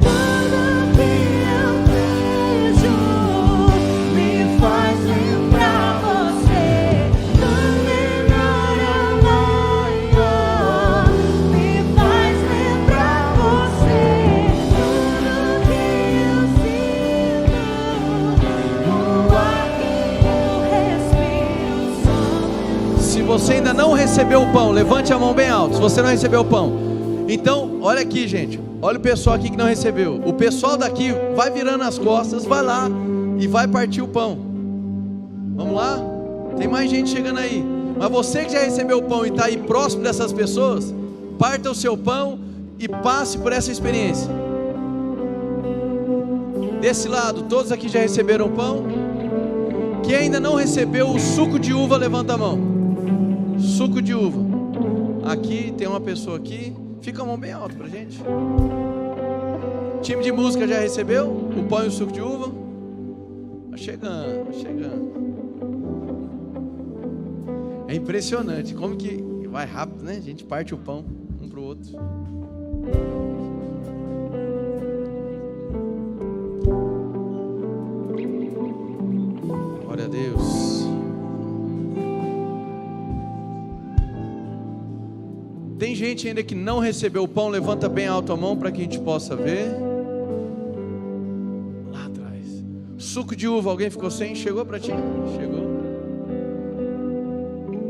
Tudo que eu vejo me faz lembrar você. Caminhar amanhã me faz lembrar você. Tudo que eu sinto no ar que eu respiro. Se você ainda não recebeu o pão, levante a mão bem alto. Se você não recebeu o pão, então olha aqui, gente, olha o pessoal aqui que não recebeu. O pessoal daqui vai virando as costas, vai lá e vai partir o pão. Vamos lá? Tem mais gente chegando aí. Mas você que já recebeu o pão e está aí próximo dessas pessoas, parta o seu pão e passe por essa experiência. Desse lado, todos aqui já receberam o pão. Quem ainda não recebeu o suco de uva, levanta a mão. Suco de uva. Aqui tem uma pessoa aqui, Fica a mão bem alta pra gente. Time de música já recebeu o pão e o suco de uva? Tá chegando, tá chegando. É impressionante como que vai rápido, né? A gente parte o pão um pro outro. Glória a Deus. Tem gente ainda que não recebeu o pão, levanta bem alto a mão para que a gente possa ver. Lá atrás. Suco de uva, alguém ficou sem? Chegou para ti? Chegou.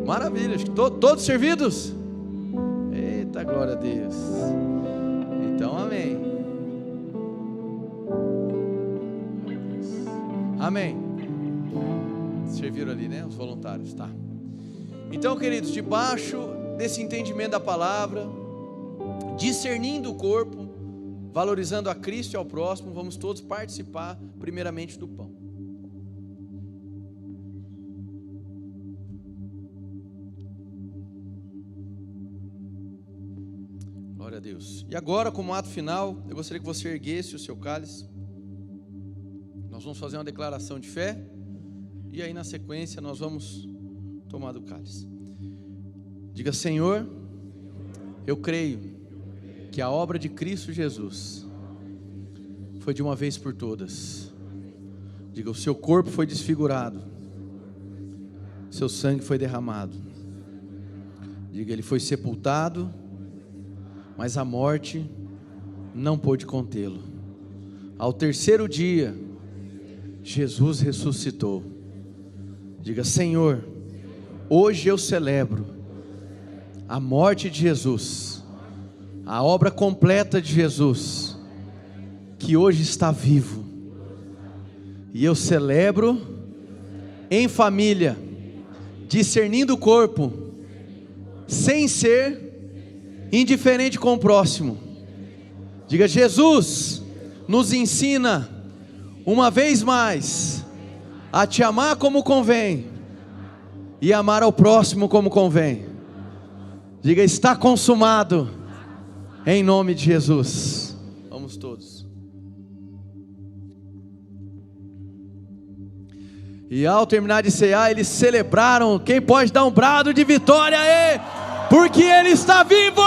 Maravilha, todos servidos? Eita, glória a Deus. Então, amém. Amém. Serviram ali, né? Os voluntários, tá? Então, queridos, debaixo desse entendimento da palavra, discernindo o corpo, valorizando a Cristo e ao próximo, vamos todos participar primeiramente do pão. Glória a Deus. E agora, como ato final, eu gostaria que você erguesse o seu cálice. Nós vamos fazer uma declaração de fé e aí na sequência nós vamos tomar do cálice. Diga: Senhor, eu creio que a obra de Cristo Jesus foi de uma vez por todas. Diga: o seu corpo foi desfigurado, seu sangue foi derramado. Diga: ele foi sepultado, mas a morte não pôde contê-lo. Ao terceiro dia, Jesus ressuscitou. Diga: Senhor, hoje eu celebro a morte de Jesus, a obra completa de Jesus, que hoje está vivo, e eu celebro em família, discernindo o corpo, sem ser indiferente com o próximo. Diga: Jesus nos ensina uma vez mais a te amar como convém e amar ao próximo como convém. Diga: está consumado, em nome de Jesus. Vamos todos. E ao terminar de cear, eles celebraram. Quem pode dar um brado de vitória aí? Porque Ele está vivo!